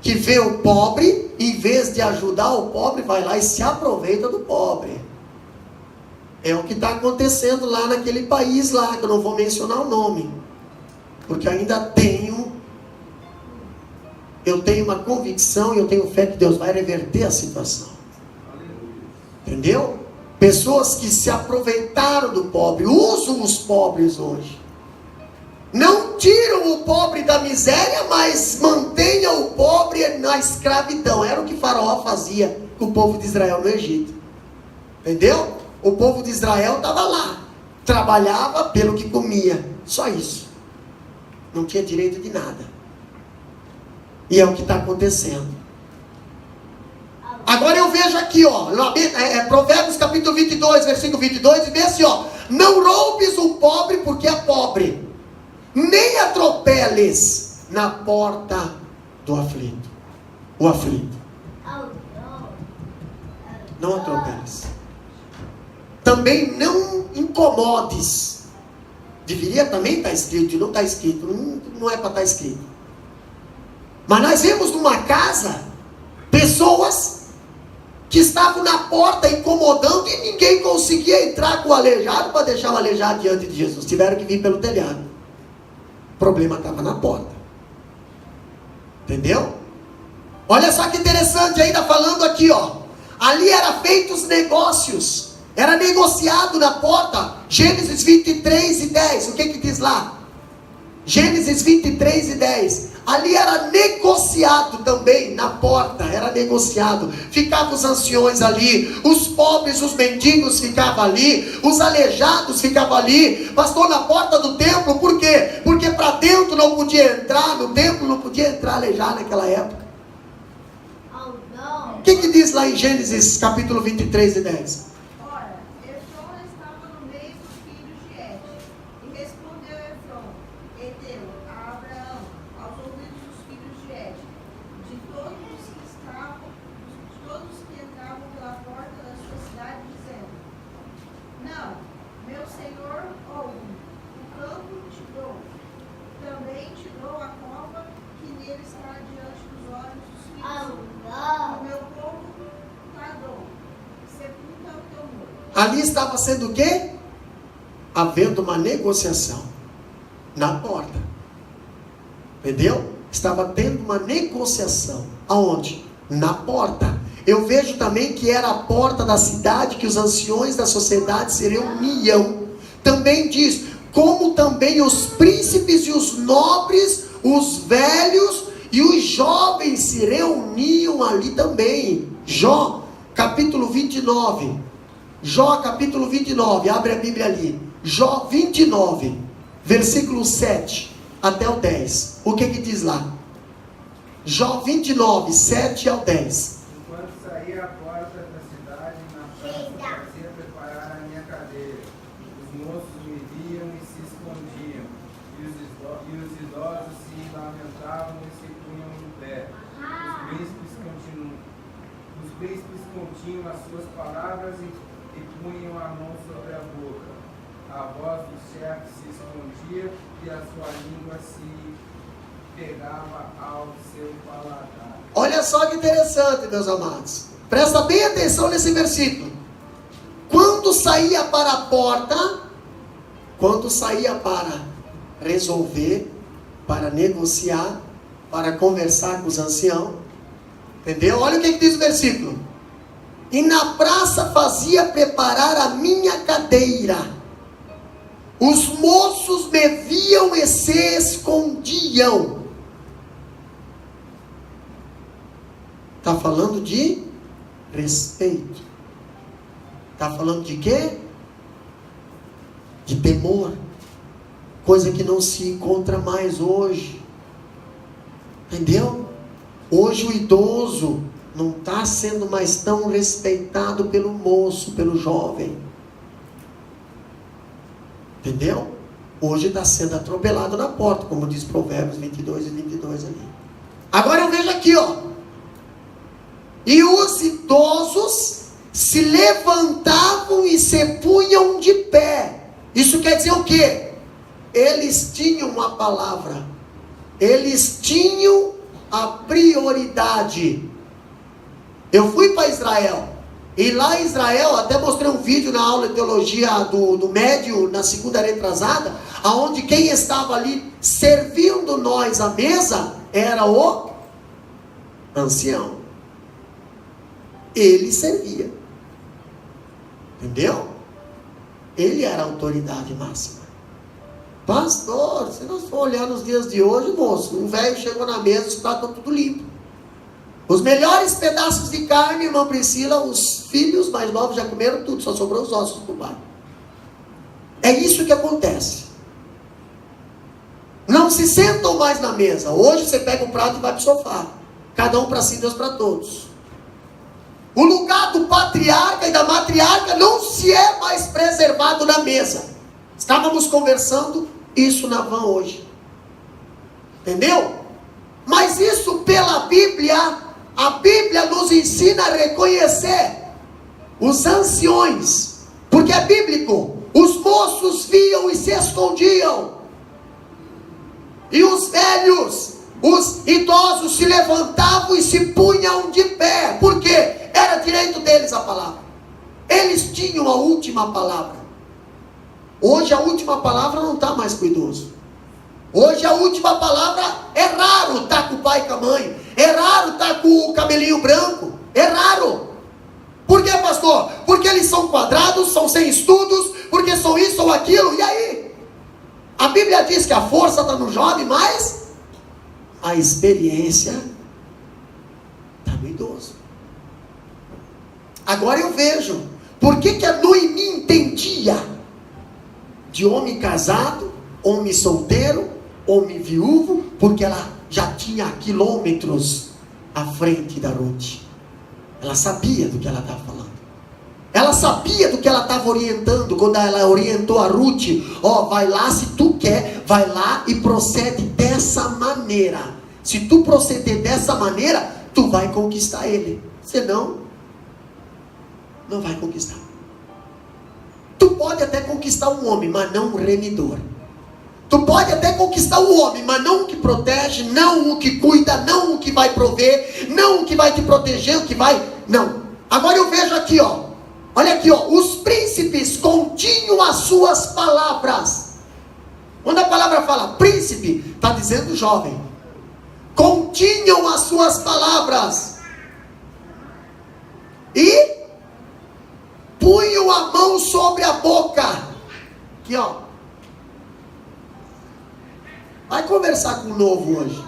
que vê o pobre, em vez de ajudar o pobre, vai lá e se aproveita do pobre. É o que está acontecendo lá naquele país lá, que eu não vou mencionar o nome, porque ainda eu tenho uma convicção e eu tenho fé que Deus vai reverter a situação. Entendeu? Pessoas que se aproveitaram do pobre, usam os pobres hoje. Não tiram o pobre da miséria, mas mantenham o pobre na escravidão. Era o que Faraó fazia com o povo de Israel no Egito. Entendeu? O povo de Israel estava lá, trabalhava pelo que comia, só isso. Não tinha direito de nada. E é o que está acontecendo. Agora eu vejo aqui, Provérbios capítulo 22, versículo 22, e vê assim, não roubes o pobre porque é pobre, nem atropeles na porta do aflito. O aflito. Não atropeles. Também não incomodes. Deveria também estar escrito, e não está escrito. Não é para estar escrito. Mas nós vemos numa casa pessoas que estavam na porta incomodando e ninguém conseguia entrar com o aleijado para deixar o aleijado diante de Jesus. Tiveram que vir pelo telhado. O problema estava na porta. Entendeu? Olha só que interessante, ainda falando aqui, ali era feitos negócios. Era negociado na porta. Gênesis 23 e 10. O que diz lá? Gênesis 23 e 10. Ali era negociado também na porta. Era negociado. Ficavam os anciões ali. Os pobres, os mendigos ficavam ali. Os aleijados ficavam ali. Pastor, na porta do templo. Por quê? Porque para dentro não podia entrar. No templo não podia entrar aleijado naquela época. O que diz lá em Gênesis capítulo 23 e 10? Ali estava sendo o quê? Havendo uma negociação na porta. Entendeu? estava tendo uma negociação. Aonde? Na porta. Eu vejo também que era a porta da cidade que os anciões da sociedade se reuniam. Também diz, como também os príncipes e os nobres, os velhos e os jovens se reuniam ali também. Jó, capítulo 29. Jó, capítulo 29, abre a Bíblia ali. Jó 29, versículo 7 até o 10. O que diz lá? Jó 29, 7 ao 10. Enquanto saía à porta da cidade, na praça, fazia preparar a minha cadeira. Os moços me viam e se escondiam. E os idosos se lamentavam e se punham em pé. Os príncipes continham as suas palavras e punham a mão sobre a boca. A voz do chefe se escondia e a sua língua se pegava ao seu paladar. Olha só que interessante, meus amados. Presta bem atenção nesse versículo. Quando saía para a porta, quando saía para resolver, para negociar, para conversar com os anciãos, entendeu? Olha o que diz o versículo. E na praça fazia preparar a minha cadeira. Os moços me viam e se escondiam. Está falando de respeito. Está falando de quê? De temor. Coisa que não se encontra mais hoje. Entendeu? Hoje o idoso não está sendo mais tão respeitado pelo moço, pelo jovem. Entendeu? Hoje está sendo atropelado na porta, como diz Provérbios 22 e 22 ali. Agora eu vejo aqui, ó. E os idosos se levantavam e se punham de pé. Isso quer dizer o quê? Eles tinham uma palavra. Eles tinham a prioridade. Eu fui para Israel. E lá em Israel, até mostrei um vídeo na aula de teologia do médio, na segunda retrasada, aonde quem estava ali servindo nós à mesa era o ancião. Ele servia. Entendeu? Ele era a autoridade máxima. Pastor, se nós for olhar nos dias de hoje, moço, um velho chegou na mesa, os pratos estão tudo limpo. Os melhores pedaços de carne, irmã Priscila, os filhos mais novos já comeram tudo, só sobrou os ossos pro pai. É isso que acontece. Não se sentam mais na mesa. Hoje você pega o prato e vai pro sofá. Cada um para si, Deus para todos. O lugar do patriarca e da matriarca não se é mais preservado na mesa. Estávamos conversando isso na van hoje. Entendeu? Mas isso pela Bíblia, a Bíblia nos ensina a reconhecer os anciões, porque é bíblico. Os moços viam e se escondiam, e os velhos, os idosos se levantavam e se punham de pé, porque era direito deles a palavra. Eles tinham a última palavra. Hoje a última palavra não está mais com o idoso. Hoje a última palavra é raro estar com o pai e com a mãe. É raro estar com o cabelinho branco. É raro. Por quê, pastor? Porque eles são quadrados, são sem estudos, porque são isso ou aquilo. E aí? A Bíblia diz que a força está no jovem, mas a experiência está no idoso. Agora eu vejo. Por que a Noemi entendia de homem casado, homem solteiro, homem viúvo? Porque ela já tinha quilômetros à frente da Ruth. Ela sabia do que ela estava falando. Ela sabia do que ela estava orientando. Quando ela orientou a Ruth, ó, vai lá se tu quer, vai lá e procede dessa maneira. Se tu proceder dessa maneira, tu vai conquistar ele. Senão, não vai conquistar. Tu pode até conquistar um homem, mas não um remidor. Tu pode até conquistar o homem, mas não o que protege, não o que cuida, não o que vai prover, não o que vai te proteger, o que vai... Não. Agora eu vejo aqui, ó. Olha aqui, ó. Os príncipes continham as suas palavras. Quando a palavra fala príncipe, está dizendo jovem. continham as suas palavras e punham a mão sobre a boca. Aqui, ó. Vai conversar com o novo hoje.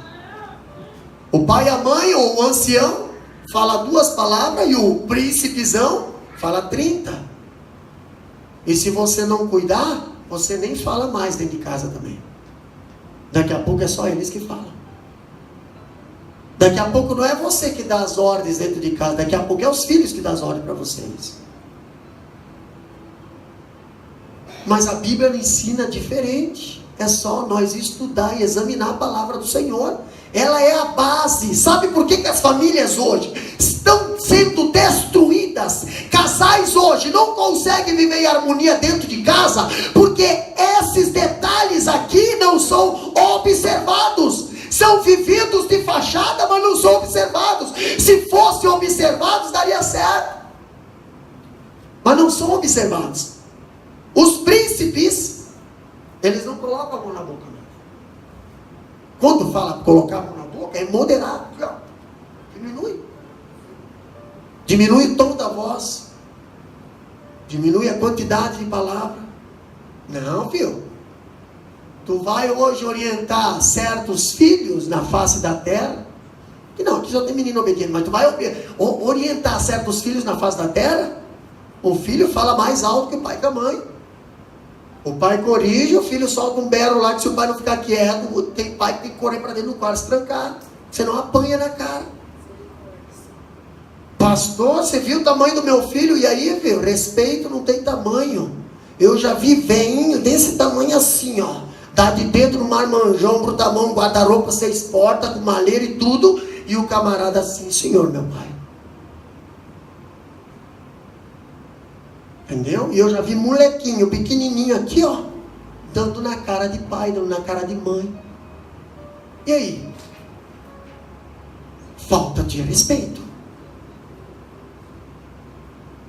O pai, a mãe ou o ancião fala 2 palavras e o príncipezão fala 30. E se você não cuidar, você nem fala mais dentro de casa também. Daqui a pouco é só eles que falam. Daqui a pouco não é você que dá as ordens dentro de casa. Daqui a pouco é os filhos que dão as ordens para vocês. Mas a Bíblia ensina diferente. É só nós estudar e examinar a palavra do Senhor. Ela é a base. Sabe por que as famílias hoje estão sendo destruídas? Casais hoje não conseguem viver em harmonia dentro de casa, porque esses detalhes aqui não são observados. São vividos de fachada, mas não são observados. Se fossem observados, daria certo. Mas não são observados. Os príncipes, eles não colocam a mão na boca, não. Quando fala colocar a mão na boca, é moderado. Diminui. Diminui o tom da voz. Diminui a quantidade de palavra. Não, filho. Tu vai hoje orientar certos filhos na face da terra. Que não, aqui só tem menino obediente. Mas tu vai orientar certos filhos na face da terra. O filho fala mais alto que o pai e a mãe. O pai corrige, o filho solta um berro lá, que se o pai não ficar quieto, tem pai que tem que correr para dentro do quarto, se trancar. Você não apanha na cara. Pastor, você viu o tamanho do meu filho? E aí, viu? Respeito não tem tamanho. Eu já vi veinho desse tamanho assim, ó. Dá de dedo no marmanjão, brutamão, guarda-roupa, 6 portas, com malheira e tudo. E o camarada assim, senhor, meu pai. Entendeu? E eu já vi molequinho, pequenininho aqui, ó, dando na cara de pai, dando na cara de mãe. E aí? Falta de respeito.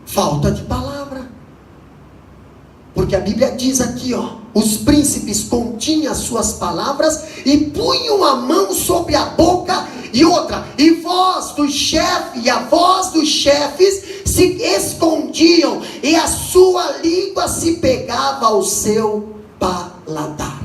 Falta de palavra. Porque a Bíblia diz aqui, ó, os príncipes continham as suas palavras e punham a mão sobre a boca. E outra, e voz do chefe, e a voz dos chefes se escondiam, e a sua língua se pegava ao seu paladar.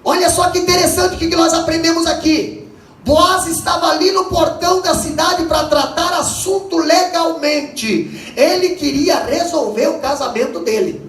Olha só que interessante o que nós aprendemos aqui. Boaz estava ali no portão da cidade para tratar assunto legalmente. Ele queria resolver o casamento dele.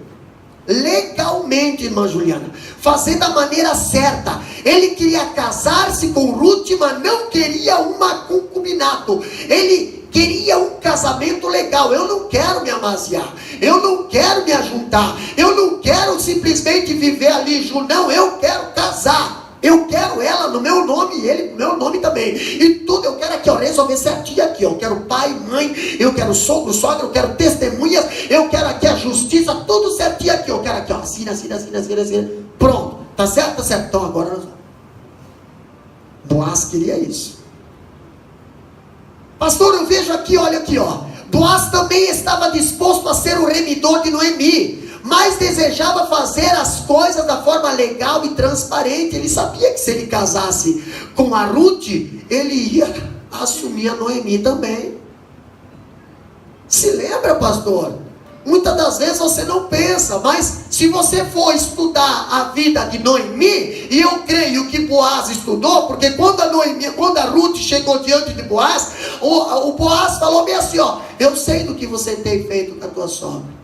Legalmente, irmã Juliana. Fazer da maneira certa. Ele queria casar-se com Ruth, mas não queria um concubinato. Ele queria um casamento legal. Eu não quero me amaziar. Eu não quero me ajuntar. Eu não quero simplesmente viver ali. Não, eu quero casar. Eu quero ela no meu nome e ele no meu nome também. E tudo eu quero aqui, ó, resolver certinho aqui, ó. Eu quero pai, mãe, eu quero sogro, sogra, eu quero testemunhas, eu quero aqui a justiça, tudo certinho aqui. Eu quero aqui, ó, assim. Pronto, tá certo? Tá certo. Então agora nós vamos. Boaz queria isso. Pastor, eu vejo aqui, olha aqui, ó. Boaz também estava disposto a ser o remidor de Noemi, mas desejava fazer as coisas da forma legal e transparente. Ele sabia que se ele casasse com a Ruth, ele ia assumir a Noemi também. Se lembra, pastor? Muitas das vezes você não pensa, mas se você for estudar a vida de Noemi, e eu creio que Boaz estudou, porque quando a Ruth chegou diante de Boaz, o Boaz falou bem assim, ó: eu sei do que você tem feito com a tua sogra.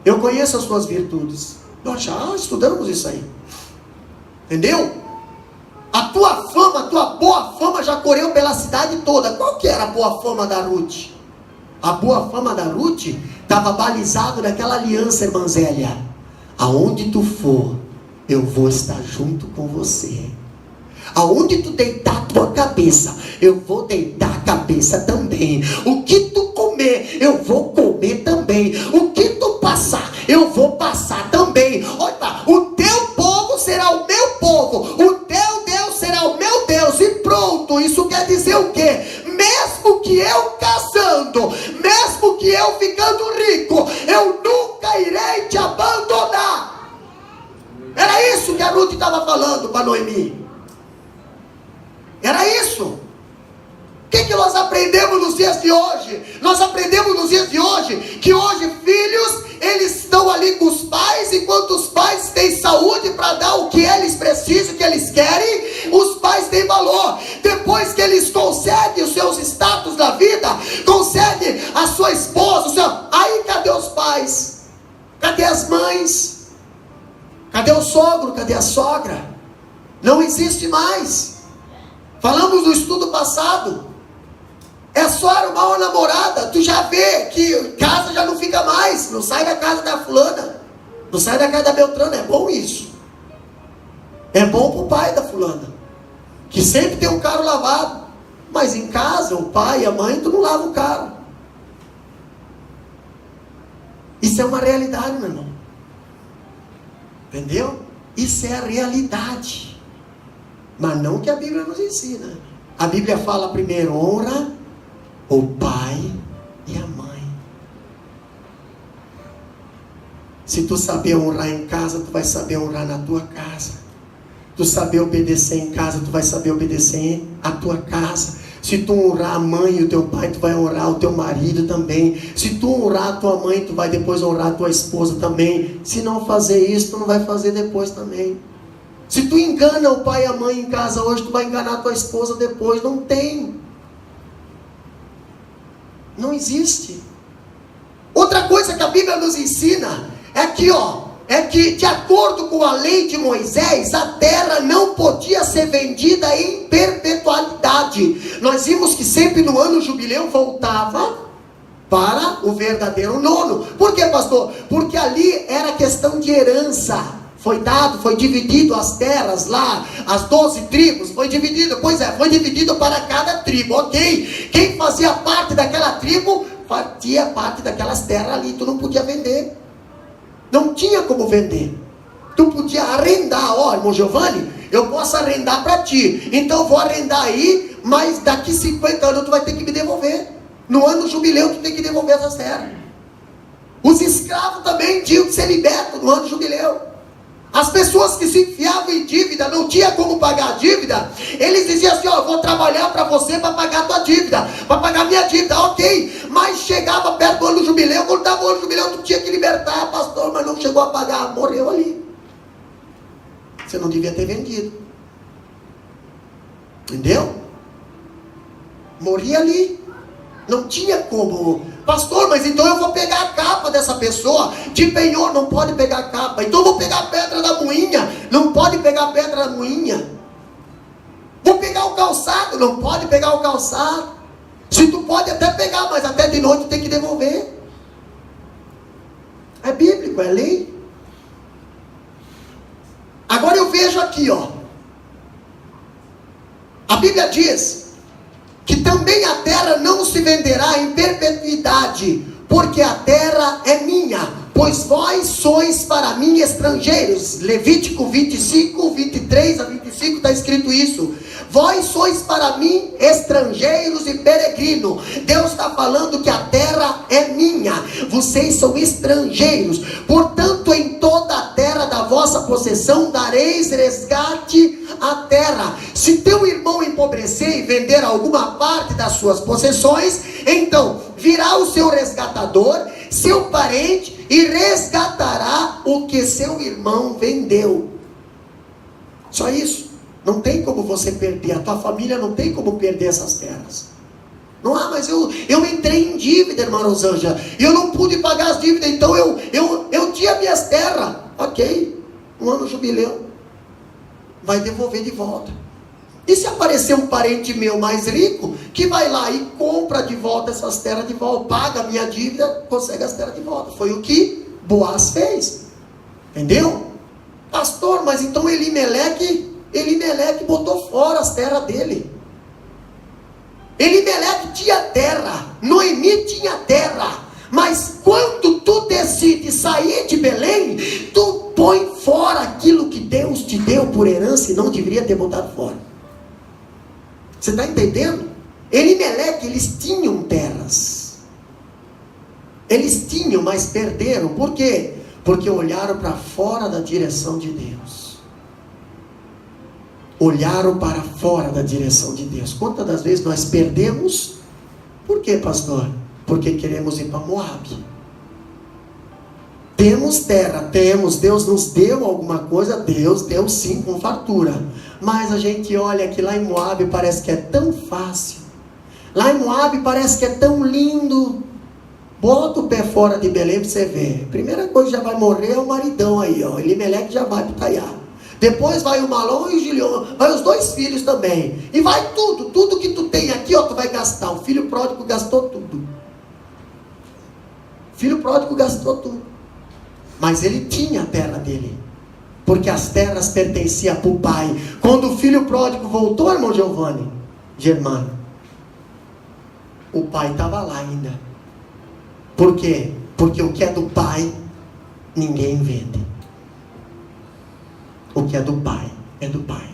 Eu conheço as suas virtudes. Nós já estudamos isso aí. Entendeu? A tua fama, a tua boa fama já correu pela cidade toda. Qual que era a boa fama da Ruth? A boa fama da Ruth estava balizado naquela aliança, irmã Zélia. Aonde tu for, eu vou estar junto com você. Aonde tu deitar a tua cabeça, eu vou deitar a cabeça também. O que tu comer, eu vou comer também. O que tu passar, eu vou passar também. Olha, o teu povo será o meu povo, o teu Deus será o meu Deus. E pronto, isso quer dizer o quê? Mesmo que eu casando, mesmo que eu ficando rico, eu nunca irei te abandonar. Era isso que a Ruth estava falando para Noemi. Era isso. O que nós aprendemos nos dias de hoje? Nós aprendemos nos dias de hoje que hoje filhos, eles estão ali com os pais, enquanto os pais têm saúde para dar o que eles precisam, o que eles querem, os pais têm valor. Depois que eles conseguem os seus status da vida, conseguem a sua esposa, aí cadê os pais? Cadê as mães? Cadê o sogro? Cadê a sogra? Não existe mais. Falamos no estudo passado. É só arrumar uma namorada, tu já vê que casa já não fica mais, não sai da casa da fulana, não sai da casa da Beltrana. É bom isso. É bom pro pai da fulana, que sempre tem um carro lavado, mas em casa, o pai e a mãe, tu não lava o carro. Isso é uma realidade, meu irmão. Entendeu? Isso é a realidade. Mas não que a Bíblia nos ensina. A Bíblia fala primeiro, honra o pai e a mãe. Se tu saber honrar em casa, tu vai saber honrar na tua casa. Tu saber obedecer em casa, tu vai saber obedecer a tua casa. Se tu honrar a mãe e o teu pai, tu vai honrar o teu marido também. Se tu honrar a tua mãe, tu vai depois honrar a tua esposa também. Se não fazer isso, tu não vai fazer depois também. Se tu engana o pai e a mãe em casa hoje, tu vai enganar a tua esposa depois. Não tem. Não existe. Outra coisa que a Bíblia nos ensina é que de acordo com a lei de Moisés, a terra não podia ser vendida em perpetualidade. Nós vimos que sempre no ano jubileu voltava para o verdadeiro nono. Por quê, pastor? Porque ali era questão de herança. Foi dividido as terras lá, as 12 tribos, foi dividido para cada tribo, ok? Quem fazia parte daquela tribo, fazia parte daquelas terras ali, tu não podia vender. Não tinha como vender. Tu podia arrendar, ó, irmão Giovanni, eu posso arrendar para ti, então eu vou arrendar aí, mas daqui 50 anos tu vai ter que me devolver. No ano jubileu tu tem que devolver essas terras. Os escravos também tinham que ser libertos no ano jubileu. As pessoas que se enfiavam em dívida, não tinha como pagar a dívida, eles diziam assim, ó, eu vou trabalhar para você para pagar a tua dívida, para pagar a minha dívida, ok, mas chegava perto do ano jubileu, quando estava o ano jubileu, tu tinha que libertar, pastor, mas não chegou a pagar, morreu ali. Você não devia ter vendido. Entendeu? Morria ali. Não tinha como. Pastor, mas então eu vou pegar a capa dessa pessoa de penhor. Não pode pegar a capa. Então eu vou pegar a pedra da moinha. Não pode pegar a pedra da moinha. Vou pegar o calçado. Não pode pegar o calçado. Se tu pode até pegar, mas até de noite tem que devolver. É bíblico, é lei. Agora eu vejo aqui, ó. A Bíblia diz que também a terra não se venderá em perpetuidade, porque a terra é minha, pois vós sois para mim estrangeiros. Levítico 25, 23 a 25 está escrito isso. Vós sois para mim estrangeiros e peregrinos. Deus está falando que a terra é minha, vocês são estrangeiros. Portanto, em toda a terra da vossa possessão dareis resgate à terra. Se teu irmão empobrecer e vender alguma parte das suas possessões, então virá o seu resgatador, seu parente, e resgatará o que seu irmão vendeu. Só isso. Não tem como você perder, a tua família não tem como perder essas terras. Não, mas eu entrei em dívida, irmã Rosângela, e eu não pude pagar as dívidas, então eu tinha minhas terras. Ok, um ano jubileu, vai devolver de volta. E se aparecer um parente meu mais rico, que vai lá e compra de volta essas terras de volta, paga a minha dívida, consegue as terras de volta. Foi o que Boaz fez. Entendeu? Pastor, mas então Elimeleque botou fora as terras dele. Elimeleque tinha terra, Noemi tinha terra, mas quando tu decide sair de Belém, tu põe fora aquilo que Deus te deu por herança e não deveria ter botado fora. Você está entendendo? Elimeleque, eles tinham terras, eles tinham, mas perderam. Por quê? Porque olharam para fora da direção de Deus. olharam para fora da direção de Deus. Quantas das vezes nós perdemos? Por quê, pastor? Porque queremos ir para Moabe. Temos terra, temos, Deus nos deu alguma coisa, Deus deu sim com fartura. Mas a gente olha que lá em Moabe parece que é tão fácil. Lá em Moabe parece que é tão lindo. Bota o pé fora de Belém para você ver. Primeira coisa que já vai morrer é o maridão aí, ó. Elimeleque já vai para Taiá. Depois vai o Malom e o Gilion, vai os 2 filhos também. E vai tudo que tu tem aqui, ó, tu vai gastar. O filho pródigo gastou tudo. O filho pródigo gastou tudo. Mas ele tinha a terra dele, porque as terras pertenciam para o pai. Quando o filho pródigo voltou, irmão Giovanni, Germano, o pai estava lá ainda. Por quê? Porque o que é do pai, ninguém vende. O que é do pai, é do pai.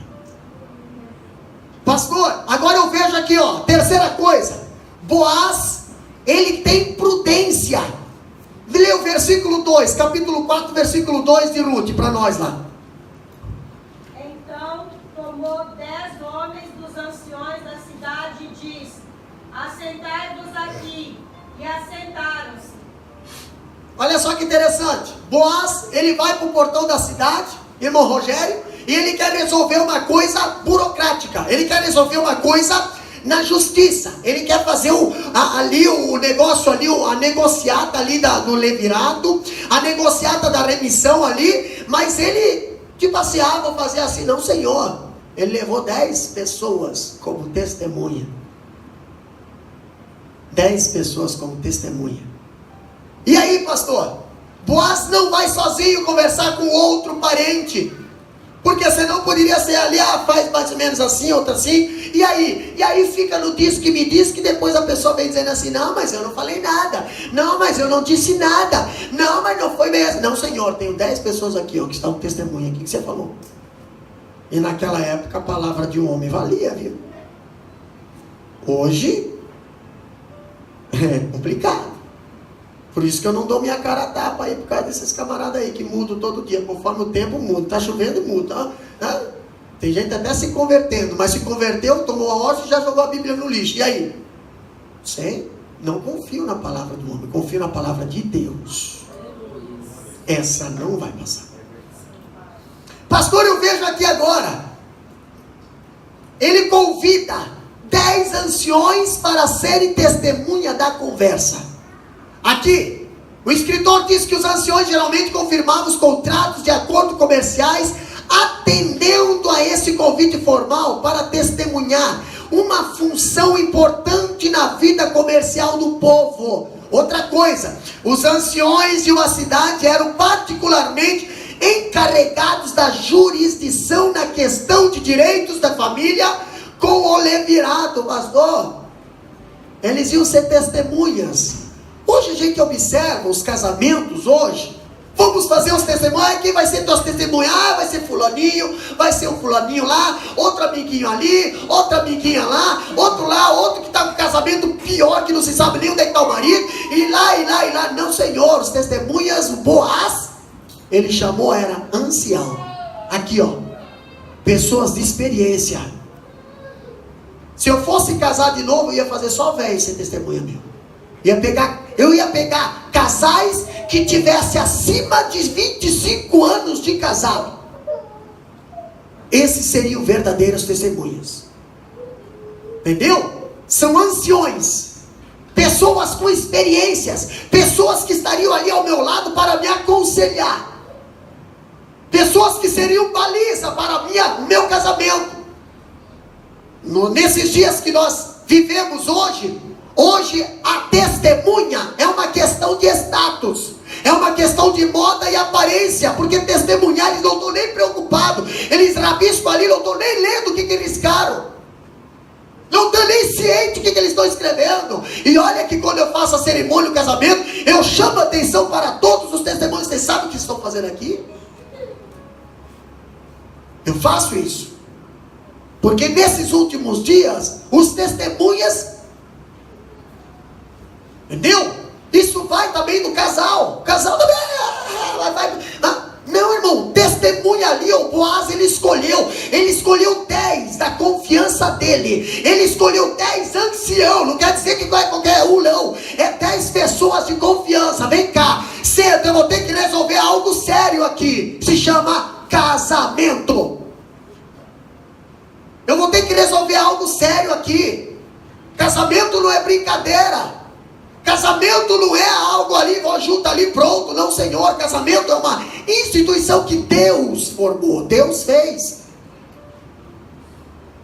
Pastor, agora eu vejo aqui, ó, terceira coisa. Boaz, ele tem prudência. Lê o versículo 2, capítulo 4, versículo 2 de Ruth, para nós lá. Então tomou 10 homens dos anciões da cidade e disse: assentai-vos aqui. E assentaram-se. Olha só que interessante. Boaz, ele vai para o portão da cidade, irmão Rogério, e ele quer resolver uma coisa burocrática. Ele quer resolver uma coisa na justiça. Ele quer fazer ali o negócio ali, a negociata ali do levirato, a negociata da remissão ali, mas ele, tipo assim, vou fazer assim. Não, senhor. Ele levou 10 pessoas como testemunha. 10 pessoas como testemunha. E aí, pastor? Boaz não vai sozinho conversar com outro parente, porque senão poderia ser ali, faz mais ou menos assim, outra assim. E aí fica no diz que me diz, que depois a pessoa vem dizendo assim: não, mas eu não falei nada, não, mas eu não disse nada, não, mas não foi mesmo. Não, senhor, tenho 10 pessoas aqui, ó, que estão testemunha aqui, que você falou. E naquela época a palavra de um homem valia, viu? Hoje é complicado. Por isso que eu não dou minha cara a tapa aí, por causa desses camaradas aí que mudam todo dia, conforme o tempo muda. Tá chovendo, muda. Tem gente até se convertendo, mas se converteu, tomou a hóstia e já jogou a Bíblia no lixo. E aí? Sei, não confio na palavra do homem, confio na palavra de Deus. Essa não vai passar. Pastor, eu vejo aqui agora, ele convida 10 anciões para serem testemunha da conversa. Aqui, o escritor diz que os anciões geralmente confirmavam os contratos de acordo comerciais, atendendo a esse convite formal para testemunhar uma função importante na vida comercial do povo. Outra coisa, os anciões de uma cidade eram particularmente encarregados da jurisdição na questão de direitos da família com o levirato, pastor. Eles iam ser testemunhas. Hoje a gente observa os casamentos hoje. Vamos fazer os testemunhos. Quem vai ser nosso testemunho? Vai ser fulaninho, vai ser um fulaninho lá, outro amiguinho ali, outra amiguinha lá, outro que está com casamento pior, que não se sabe nem onde é que está o marido, e lá. Não, senhor, os testemunhas, o Boaz, ele chamou, era ancião. Aqui, ó, pessoas de experiência. Se eu fosse casar de novo, eu ia fazer só velho ser testemunha meu. Eu ia pegar casais que tivessem acima de 25 anos de casado. Esses seriam verdadeiras testemunhas. Entendeu? São anciões, pessoas com experiências, pessoas que estariam ali ao meu lado para me aconselhar, pessoas que seriam baliza para o meu casamento. Nesses dias que nós vivemos hoje a testemunha é uma questão de status, é uma questão de moda e aparência, porque testemunhar eles não estão nem preocupados, eles rabiscam ali, não estão nem lendo o que eles riscaram, não estão nem cientes do que eles estão escrevendo. E olha que quando eu faço a cerimônia do casamento, eu chamo a atenção para todos os testemunhos. Vocês sabem o que estão fazendo aqui? Eu faço isso porque nesses últimos dias os testemunhas, entendeu? Isso vai também do casal. O casal também vai. Não, irmão, testemunha ali o Boaz, ele escolheu 10 da confiança dele, ele escolheu 10 anciãos, não quer dizer que vai qualquer um não, é 10 pessoas de confiança. Vem cá, cedo eu vou ter que resolver algo sério aqui, se chama casamento. Eu vou ter que resolver algo sério aqui. Casamento não é brincadeira. Casamento não é algo ali, vou junto ali, pronto. Não, Senhor, casamento é uma instituição que Deus formou, Deus fez,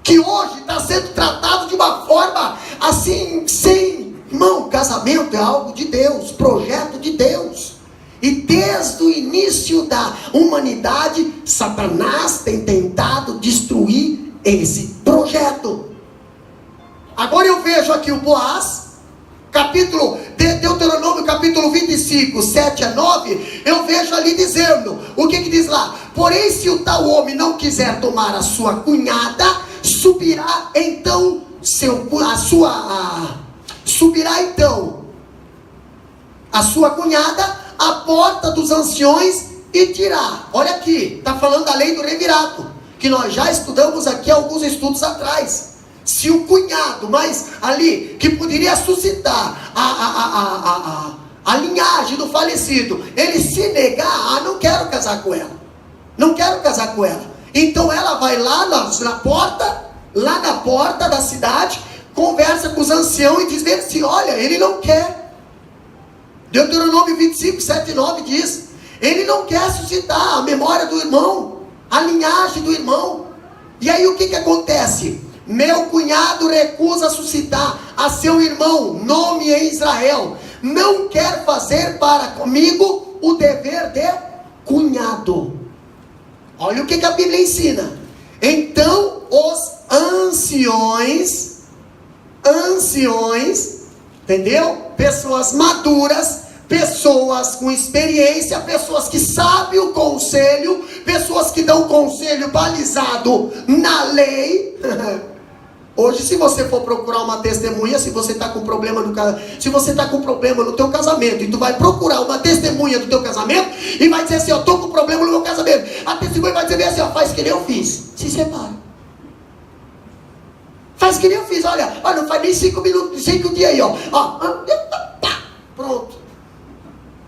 que hoje está sendo tratado de uma forma assim, sem irmão. Casamento é algo de Deus, projeto de Deus. E desde o início da humanidade, Satanás tem tentado destruir esse projeto. Agora eu vejo aqui o Boaz, Deuteronômio capítulo 25, 7 a 9, eu vejo ali dizendo, o que diz lá? Porém, se o tal homem não quiser tomar a sua cunhada, subirá então a sua cunhada à porta dos anciões e dirá. Olha aqui, está falando da lei do revirato, que nós já estudamos aqui alguns estudos atrás. Se o cunhado, mas ali, que poderia suscitar a linhagem do falecido, ele se negar, não quero casar com ela, não quero casar com ela, então ela vai lá na porta da cidade, conversa com os anciãos e diz assim, olha, ele não quer. Deuteronômio 25, 7 e 9 diz, ele não quer suscitar a memória do irmão, a linhagem do irmão. E aí o que acontece? Meu cunhado recusa suscitar a seu irmão nome em Israel, não quer fazer para comigo o dever de cunhado. Olha o que a Bíblia ensina. Então os anciões, entendeu? Pessoas maduras, pessoas com experiência, pessoas que sabem o conselho, pessoas que dão conselho balizado na lei. Hoje, se você for procurar uma testemunha, se você está com problema no teu casamento, e tu vai procurar uma testemunha do teu casamento, e vai dizer assim, eu estou com problema no meu casamento, a testemunha vai dizer assim, faz que nem eu fiz, se separa. Faz que nem eu fiz, olha, não faz nem 5 minutos, 5 dias aí, pronto.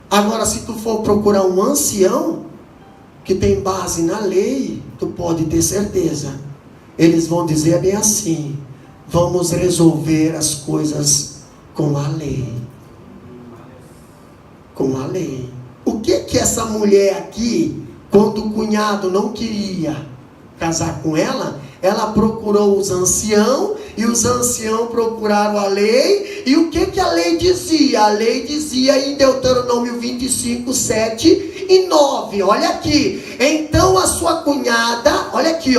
Agora, se tu for procurar um ancião, que tem base na lei, tu pode ter certeza, eles vão dizer bem assim, vamos resolver as coisas com a lei. Com a lei. O que essa mulher aqui, quando o cunhado não queria casar com ela, ela procurou os anciãos, e os anciãos procuraram a lei, e o que a lei dizia? A lei dizia em Deuteronômio 25, 7 e 9, olha aqui, então a sua cunhada, olha aqui,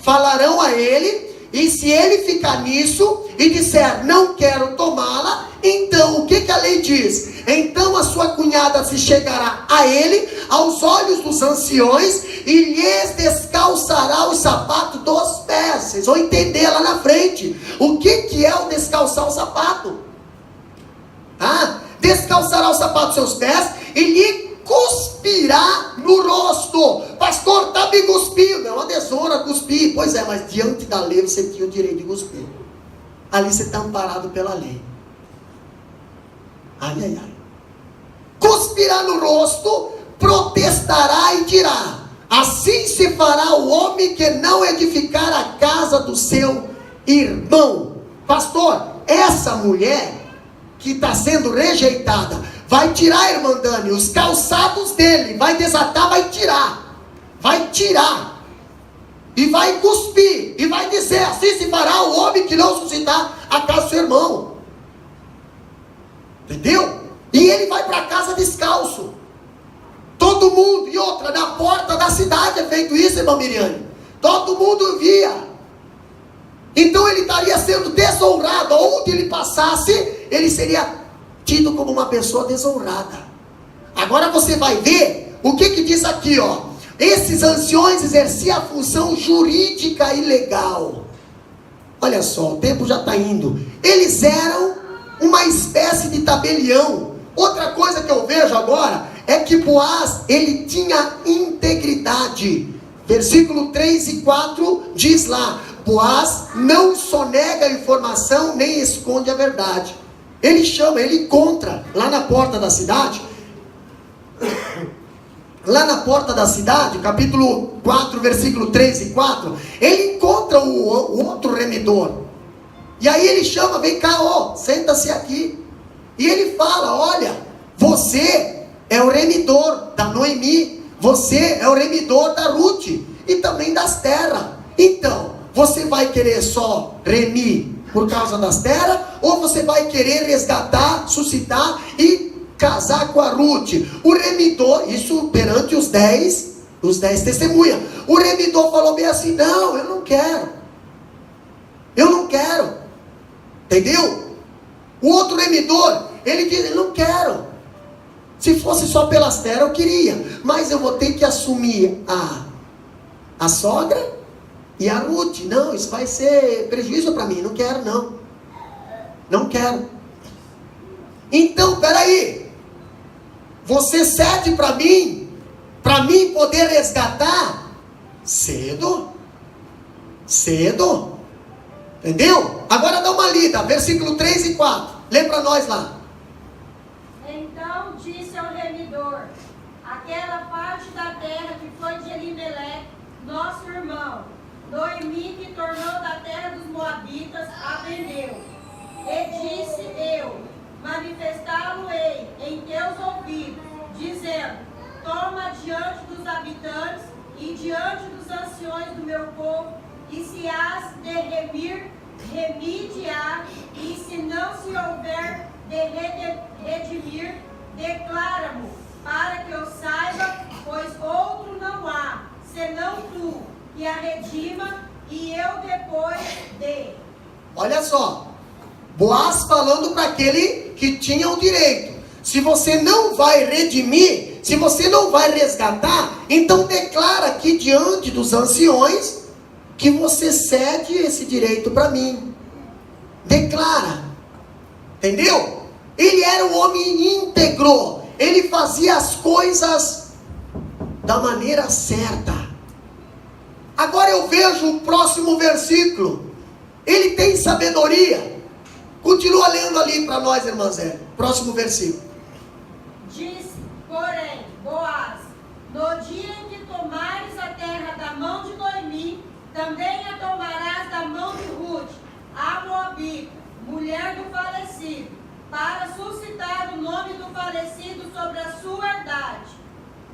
falarão a ele, e se ele ficar nisso, e disser, não quero tomá-la, então o que a lei diz? Então a sua cunhada se chegará a ele, aos olhos dos anciões, e lhes descalçará os sapatos dos pés. Vocês vão entender lá na frente, o que é o descalçar o sapato? Descalçará o sapato dos seus pés, e lhe cuspirá no rosto. Pastor, está me cuspindo. É uma desonra cuspir. Pois é, mas diante da lei você tinha o direito de cuspir. Ali você está amparado pela lei. Ai. Cuspirá no rosto, protestará e dirá, assim se fará o homem que não edificar a casa do seu irmão. Pastor, essa mulher que está sendo rejeitada, vai tirar, irmã Dani, os calçados dele, vai desatar, vai tirar, e vai cuspir, e vai dizer, assim se fará o homem que não suscitar a casa do seu irmão. Entendeu? E ele vai para casa descalço. Todo mundo, e outra, na porta da cidade é feito isso, irmã Miriane. Todo mundo via. Então ele estaria sendo desonrado. Onde ele passasse, ele seria tido como uma pessoa desonrada. Agora você vai ver o que diz aqui, esses anciões exerciam a função jurídica e legal. Olha só, o tempo já está indo. Eles eram uma espécie de tabelião. Outra coisa que eu vejo agora é que Boaz, ele tinha integridade. versículo 3 e 4, diz lá: Boaz não sonega a informação, nem esconde a verdade. Ele chama, ele encontra lá na porta da cidade, lá na porta da cidade, capítulo 4, versículo 3 e 4, ele encontra o outro remidor. E aí ele chama: vem cá, ó, senta-se aqui. E ele fala: olha, você é o remidor da Noemi, você é o remidor da Ruth e também das terras. Então, você vai querer só remir por causa das terras, ou você vai querer resgatar, suscitar e casar com a Ruth? O remidor, isso perante os 10 testemunhas, o remidor falou bem assim: não, eu não quero, entendeu? O outro remidor, ele diz: eu não quero. Se fosse só pelas terras eu queria, mas eu vou ter que assumir a sogra e a Ruth. Não, isso vai ser prejuízo para mim, não quero não quero. Então, peraí, você cede para mim poder resgatar cedo, entendeu? Agora dá uma lida, versículo 3 e 4, lê para nós lá. Então disse ao remidor: aquela parte da terra que foi de Elimeleque, nosso irmão, Noemi, que tornou da terra dos Moabitas, a vendeu. E disse eu: manifestá-lo-ei em teus ouvidos, dizendo: toma diante dos habitantes e diante dos anciões do meu povo, e se has de remir, remide-a, e se não se houver de redimir, declara-mo, para que eu saiba, pois outro não há, senão tu, que a redima, e eu depois de. Olha só, Boaz falando para aquele que tinha o direito: se você não vai redimir, se você não vai resgatar, então declara aqui diante dos anciões que você cede esse direito para mim. Declara, entendeu? Ele era um homem íntegro, ele fazia as coisas da maneira certa. Agora eu vejo o próximo versículo, ele tem sabedoria. Continua lendo ali para nós, irmã Zé. Próximo versículo. Disse, porém, Boaz: no dia em que tomares a terra da mão de Noemi, também a tomarás da mão de Ruth, a Moabita, mulher do falecido, para suscitar o nome do falecido sobre a sua herdade.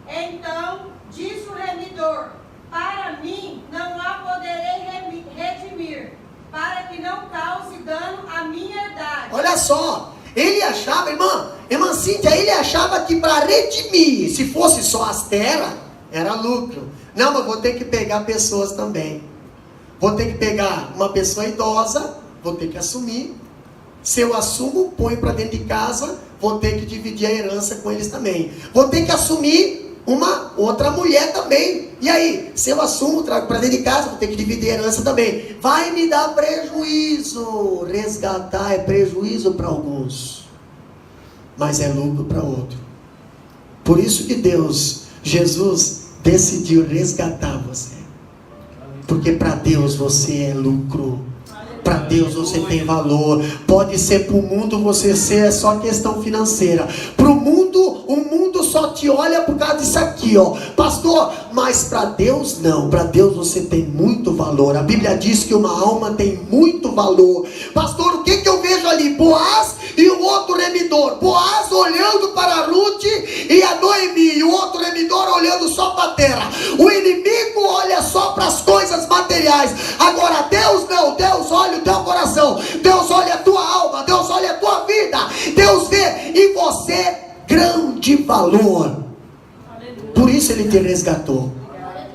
Então disse o remidor: para mim não a poderei redimir, para que não cause dano à minha herdade. Olha só, ele achava, irmã Cíntia, ele achava que para redimir, se fosse só as terras, era lucro. Não, mas vou ter que pegar pessoas também. Vou ter que pegar uma pessoa idosa, vou ter que assumir. Se eu assumo, ponho para dentro de casa, vou ter que dividir a herança com eles também. Vou ter que assumir uma outra mulher também. E aí, se eu assumo, trago para dentro de casa, vou ter que dividir a herança também. Vai me dar prejuízo. Resgatar é prejuízo para alguns, mas é lucro para outro. Por isso que Jesus decidiu resgatar você. Porque para Deus você é lucro. Para Deus você tem valor. Pode ser para o mundo você ser só questão financeira. Para o mundo só te olha por causa disso aqui, ó, pastor. Mas para Deus não. Para Deus você tem muito valor. A Bíblia diz que uma alma tem muito valor. Pastor, o que eu vejo ali? Boaz e o outro remidor. Boaz olhando para a Ruth e a Noemi, e o outro remidor olhando só para a terra. O inimigo olha só para as coisas materiais. Agora Deus não. Deus olha o teu coração, Deus olha a tua alma, Deus olha a tua vida, Deus vê em você grande valor. Por isso ele te resgatou.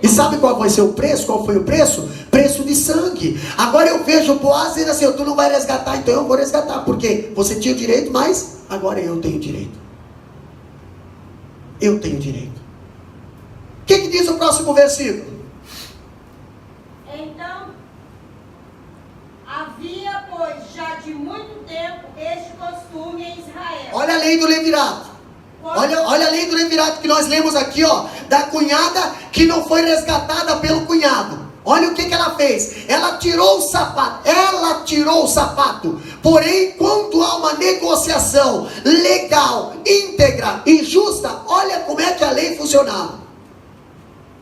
E sabe qual vai ser o preço? Qual foi o preço? Preço de sangue. Agora eu vejo Boaz dizendo assim: tu não vai resgatar, então eu vou resgatar, porque você tinha o direito, mas agora eu tenho direito. Eu tenho direito. O que diz o próximo versículo? Então havia, pois, já de muito tempo este costume em Israel. Olha a lei do levirato. Olha a lei do levirato que nós lemos aqui, ó. da cunhada que não foi resgatada pelo cunhado. Olha o que ela fez. Ela tirou o sapato. Porém, quando há uma negociação legal, íntegra e justa, olha como é que a lei funcionava.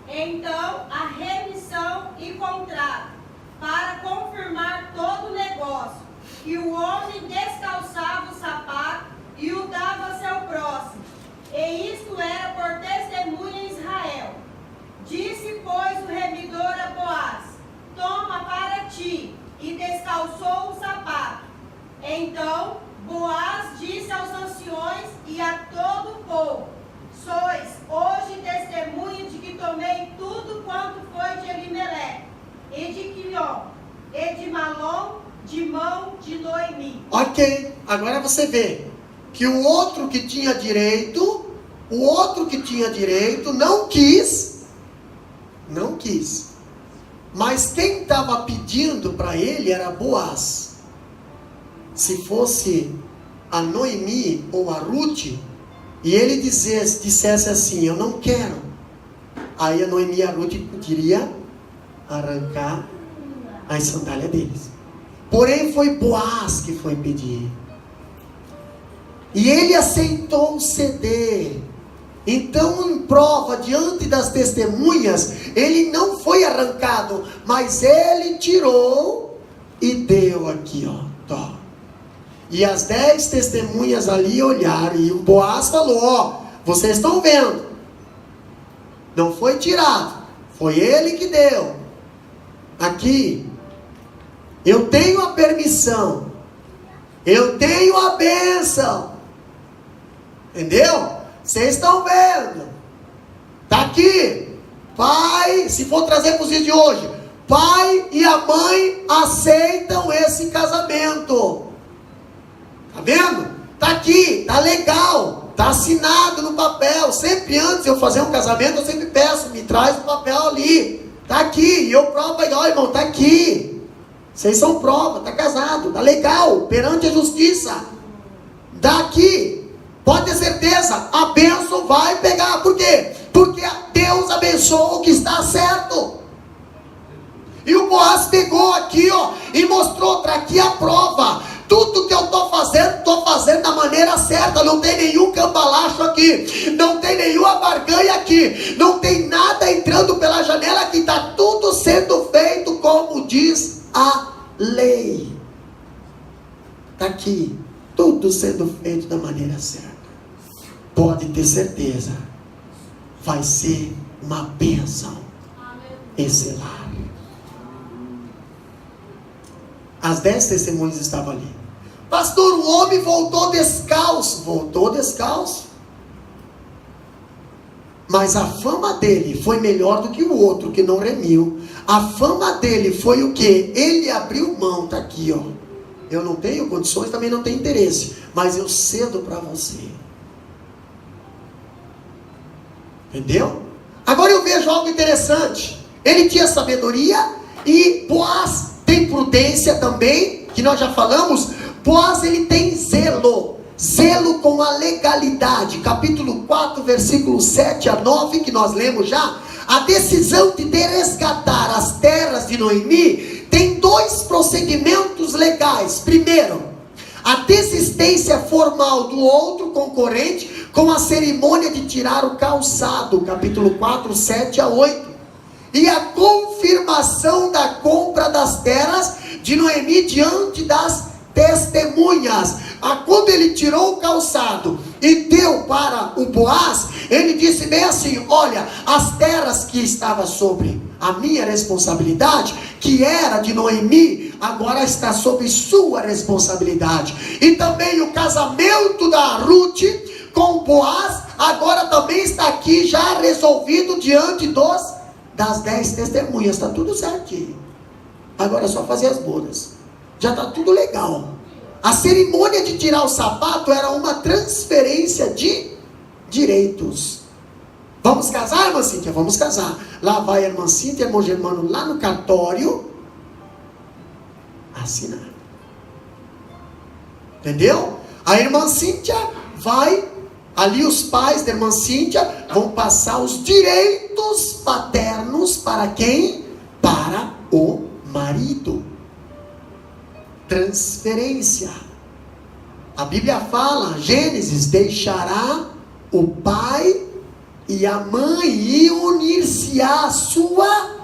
Então, a remissão e contrato, para confirmar todo o negócio, que o homem descalçava o sapato e o dava a seu próximo. E isto era por testemunha em Israel. Disse, pois, o remidor a Boaz: toma para ti, e descalçou o sapato. Então, Boaz disse aos anciões e a todo o povo: sois hoje testemunha de que tomei tudo quanto foi de Elimeleque, e de Quilion, e de Malom, de mão de Noemi. Ok, agora você vê que o outro que tinha direito não quis. Mas quem estava pedindo para ele era Boaz. Se fosse a Noemi ou a Ruth, e ele dissesse assim: eu não quero, aí a Noemi e a Ruth poderiam arrancar as sandálias deles. Porém foi Boaz que foi pedir, e ele aceitou ceder. Então, em prova, diante das testemunhas, ele não foi arrancado, mas ele tirou e deu aqui, ó. E as 10 testemunhas ali olharam, e o Boaz falou: ó, vocês estão vendo, não foi tirado, foi ele que deu. Aqui, eu tenho a permissão, eu tenho a bênção, entendeu? Vocês estão vendo, está aqui. Pai, se for trazer para os dias de hoje, pai e a mãe aceitam esse casamento. Está vendo? Está aqui, está legal, está assinado no papel. Sempre antes de eu fazer um casamento, eu sempre peço: me traz o papel ali. Está aqui, e eu provo aí: ó, irmão, está aqui. Vocês são prova, está casado, está legal, perante a justiça. Está aqui. Pode ter certeza, a bênção vai pegar. Por quê? Porque Deus abençoou o que está certo. E o Boaz pegou aqui, ó, e mostrou: para aqui a prova. Tudo que eu estou fazendo da maneira certa. Não tem nenhum cambalacho aqui, não tem nenhuma barganha aqui, não tem nada entrando pela janela aqui. Está tudo sendo feito como diz a lei. Está aqui, tudo sendo feito da maneira certa. Pode ter certeza, vai ser uma bênção esse lar. As 10 testemunhas estavam ali. Pastor, o homem voltou descalço. Mas a fama dele foi melhor do que o outro que não remiu. A fama dele foi o quê? Ele abriu mão. Está aqui, ó. Eu não tenho condições, também não tenho interesse, mas eu cedo para você. Entendeu? Agora eu vejo algo interessante. Ele tinha sabedoria, e Boaz tem prudência também, que nós já falamos. Boaz, ele tem zelo com a legalidade. Capítulo 4, versículo 7 a 9, que nós lemos já. A decisão de resgatar as terras de Noemi tem 2 procedimentos legais. Primeiro, a desistência formal do outro concorrente com a cerimônia de tirar o calçado, capítulo 4, 7 a 8. E a confirmação da compra das terras de Noemi diante das testemunhas. Quando ele tirou o calçado e deu para o Boaz, ele disse bem assim: olha, as terras que estavam sobre a minha responsabilidade, que era de Noemi, agora está sob sua responsabilidade. E também o casamento da Ruth com Boaz agora também está aqui já resolvido diante das 10 testemunhas. Está tudo certinho. Agora é só fazer as bodas. Já está tudo legal. A cerimônia de tirar o sapato era uma transferência de direitos. Vamos casar, irmã Cíntia? Vamos casar. Lá vai a irmã Cíntia e o irmão Germano lá no cartório assinar. Entendeu? A irmã Cíntia vai, ali os pais da irmã Cíntia vão passar os direitos paternos para quem? Para o marido. Transferência. A Bíblia fala, Gênesis, deixará o pai e a mãe e unir-se-á a sua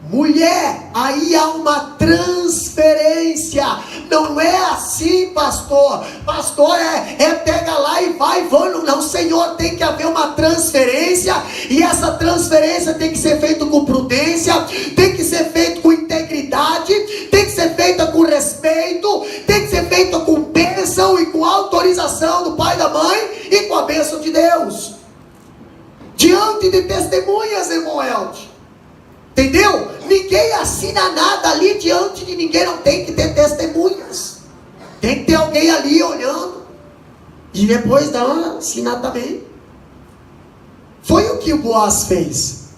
mulher. Aí há uma transferência. Não é assim, pastor. Pastor é pega lá e vai, vamos. Não, Senhor, tem que haver uma transferência. E essa transferência tem que ser feita com prudência, tem que ser feita com integridade, tem que ser feita com respeito, tem que ser feita com bênção e com autorização do pai e da mãe e com a bênção de Deus. Diante de testemunhas, irmão Elde. Entendeu? Ninguém assina nada ali diante de ninguém, não tem que ter testemunhas. Tem que ter alguém ali olhando. E depois dá uma assinar também. Foi o que o Boaz fez.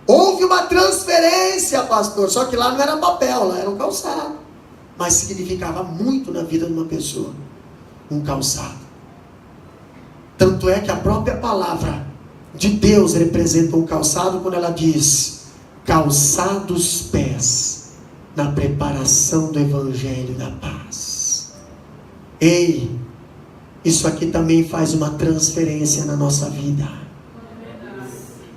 Houve uma transferência, pastor. Só que lá não era papel, lá era um calçado. Mas significava muito na vida de uma pessoa. Um calçado. Tanto é que a própria palavra de Deus representa um calçado quando ela diz: calçar dos pés na preparação do evangelho da paz. Ei, isso aqui também faz uma transferência na nossa vida.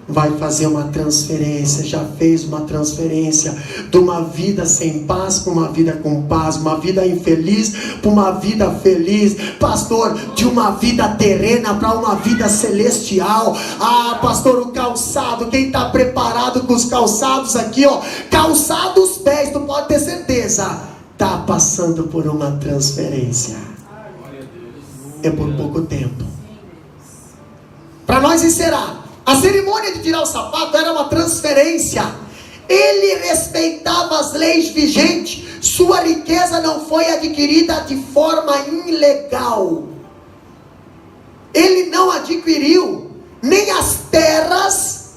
Vai fazer uma transferência, já fez uma transferência de uma vida sem paz para uma vida com paz, uma vida infeliz para uma vida feliz, pastor, de uma vida terrena para uma vida celestial. Ah, pastor, o calçado, quem está preparado com os calçados aqui, ó, calçado os pés, tu pode ter certeza, está passando por uma transferência. É por pouco tempo. Para nós encerrar, a cerimônia de tirar o sapato era uma transferência. Ele respeitava as leis vigentes. Sua riqueza não foi adquirida de forma ilegal. Ele não adquiriu nem as terras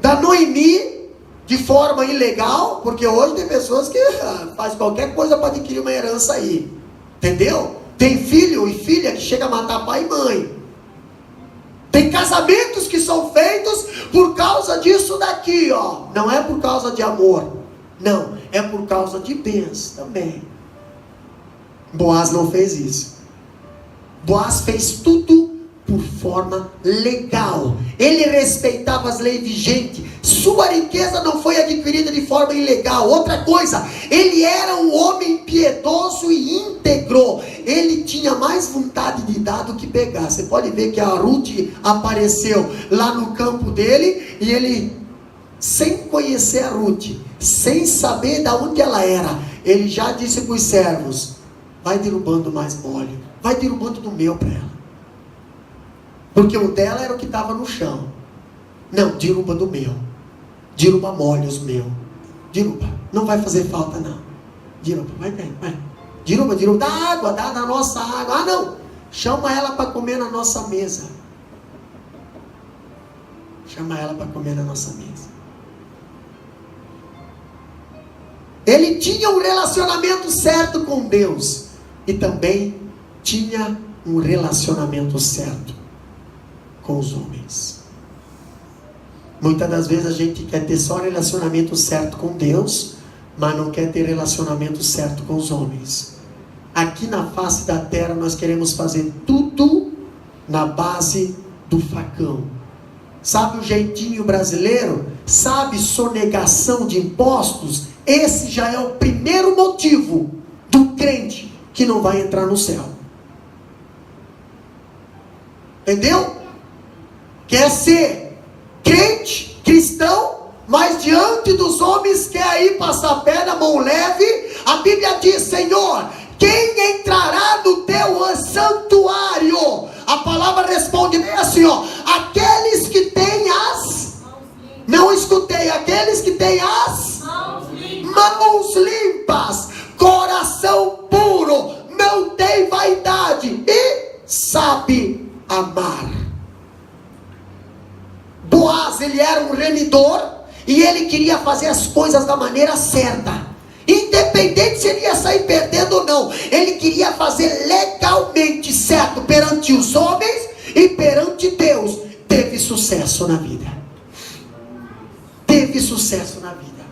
da Noemi de forma ilegal, porque hoje tem pessoas que faz qualquer coisa para adquirir uma herança aí. Entendeu? Tem filho e filha que chega a matar pai e mãe. Tem casamentos que são feitos por causa disso daqui, ó. Não é por causa de amor. Não, é por causa de bens também. Boaz não fez isso. Boaz fez tudo por forma legal. Ele respeitava as leis vigentes. Sua riqueza não foi adquirida de forma ilegal. Outra coisa, ele era um homem piedoso e íntegro. Ele tinha mais vontade de dar do que pegar. Você pode ver que a Ruth apareceu lá no campo dele, e ele, sem conhecer a Ruth, sem saber de onde ela era, ele já disse para os servos: vai derrubando mais molho, vai derrubando do meu para ela, porque o dela era o que estava no chão. Não, derruba do meu, derruba molhos meu, derruba, não vai fazer falta não, derruba, vai, derruba, dá água, dá da nossa água. Ah não, chama ela para comer na nossa mesa, chama ela para comer na nossa mesa. Ele tinha um relacionamento certo com Deus, e também tinha um relacionamento certo com os homens. Muitas das vezes a gente quer ter só relacionamento certo com Deus, mas não quer ter relacionamento certo com os homens. Aqui na face da terra nós queremos fazer tudo na base do facão. Sabe o jeitinho brasileiro? Sabe sonegação de impostos? Esse já é o primeiro motivo do crente que não vai entrar no céu. Entendeu? Quer ser crente, cristão, mas diante dos homens quer aí passar a pé na mão leve. A Bíblia diz: Senhor, quem entrará no teu santuário? A palavra responde bem assim, ó: aqueles que têm as... Não escutei. Aqueles que têm as mãos limpas, coração puro, não tem vaidade e sabe amar. Boaz, ele era um remidor, e ele queria fazer as coisas da maneira certa, independente se ele ia sair perdendo ou não. Ele queria fazer legalmente certo perante os homens e perante Deus. teve sucesso na vida. Teve sucesso na vida.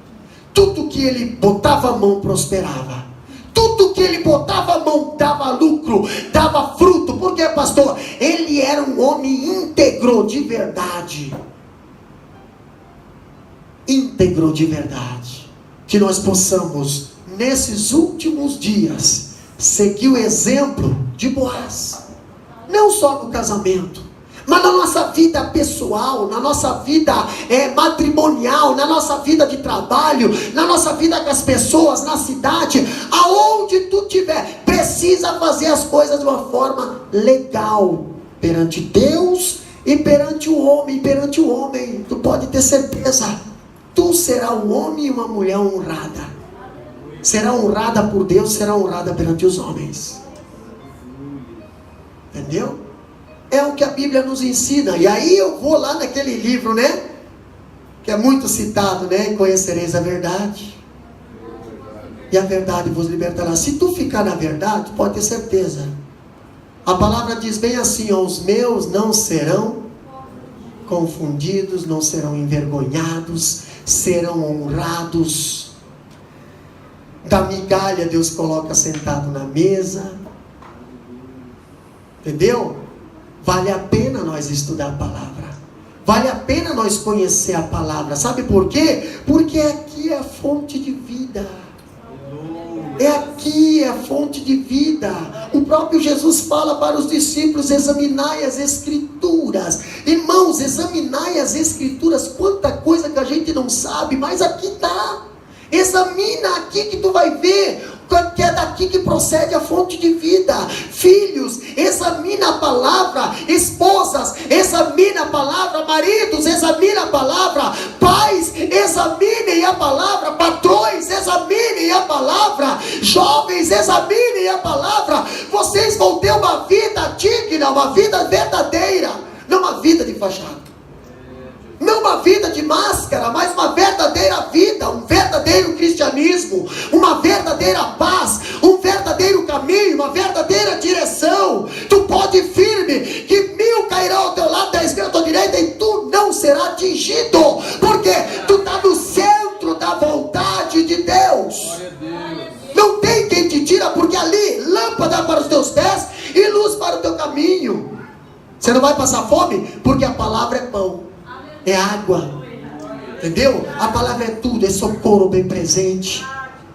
Tudo que ele botava a mão prosperava. Tudo que ele botava a mão dava lucro, dava fruto. Por quê, pastor? Ele era um homem íntegro de verdade. Íntegro de verdade. Que nós possamos, nesses últimos dias, seguir o exemplo de Boaz. Não só no casamento, mas na nossa vida pessoal, na nossa vida matrimonial, na nossa vida de trabalho, na nossa vida com as pessoas, na cidade, aonde tu estiver, precisa fazer as coisas de uma forma legal, perante Deus e perante o homem. Perante o homem, tu pode ter certeza, tu será um homem e uma mulher honrada. Será honrada por Deus, será honrada perante os homens. Entendeu? É o que a Bíblia nos ensina. E aí eu vou lá naquele livro, né? Que é muito citado, né? Conhecereis a verdade. E a verdade vos libertará. Se tu ficar na verdade, pode ter certeza. A palavra diz bem assim: os meus não serão confundidos, não serão envergonhados, serão honrados. Da migalha Deus coloca sentado na mesa. Entendeu? Vale a pena nós estudar a palavra. Vale a pena nós conhecer a palavra. Sabe por quê? Porque aqui é a fonte de vida. É aqui a fonte de vida. O próprio Jesus fala para os discípulos: examinai as Escrituras. Irmãos, examinai as Escrituras. Quanta coisa que a gente não sabe, mas aqui está. Examina aqui que tu vai ver que é daqui que procede a fonte de vida. Filhos, examina a palavra. Esposas, examina a palavra. Maridos, examina a palavra. Pais, examinem a palavra. Patrões, examinem a palavra. Jovens, examinem a palavra. Vocês vão ter uma vida digna, uma vida verdadeira, não uma vida de fachada, não uma vida de máscara, mas uma verdadeira vida, um verdadeiro cristianismo, uma verdadeira paz, um verdadeiro caminho, uma verdadeira direção. Tu pode ir firme, que 1000 cairão ao teu lado, 10.000 à tua direita, e tu não será atingido, porque tu está no centro da vontade de Deus. Não tem quem te tira, porque ali, lâmpada para os teus pés e luz para o teu caminho. Você não vai passar fome, porque a palavra é pão, é água, entendeu? A palavra é tudo, é socorro bem presente,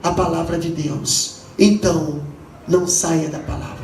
a palavra de Deus. Então, não saia da palavra.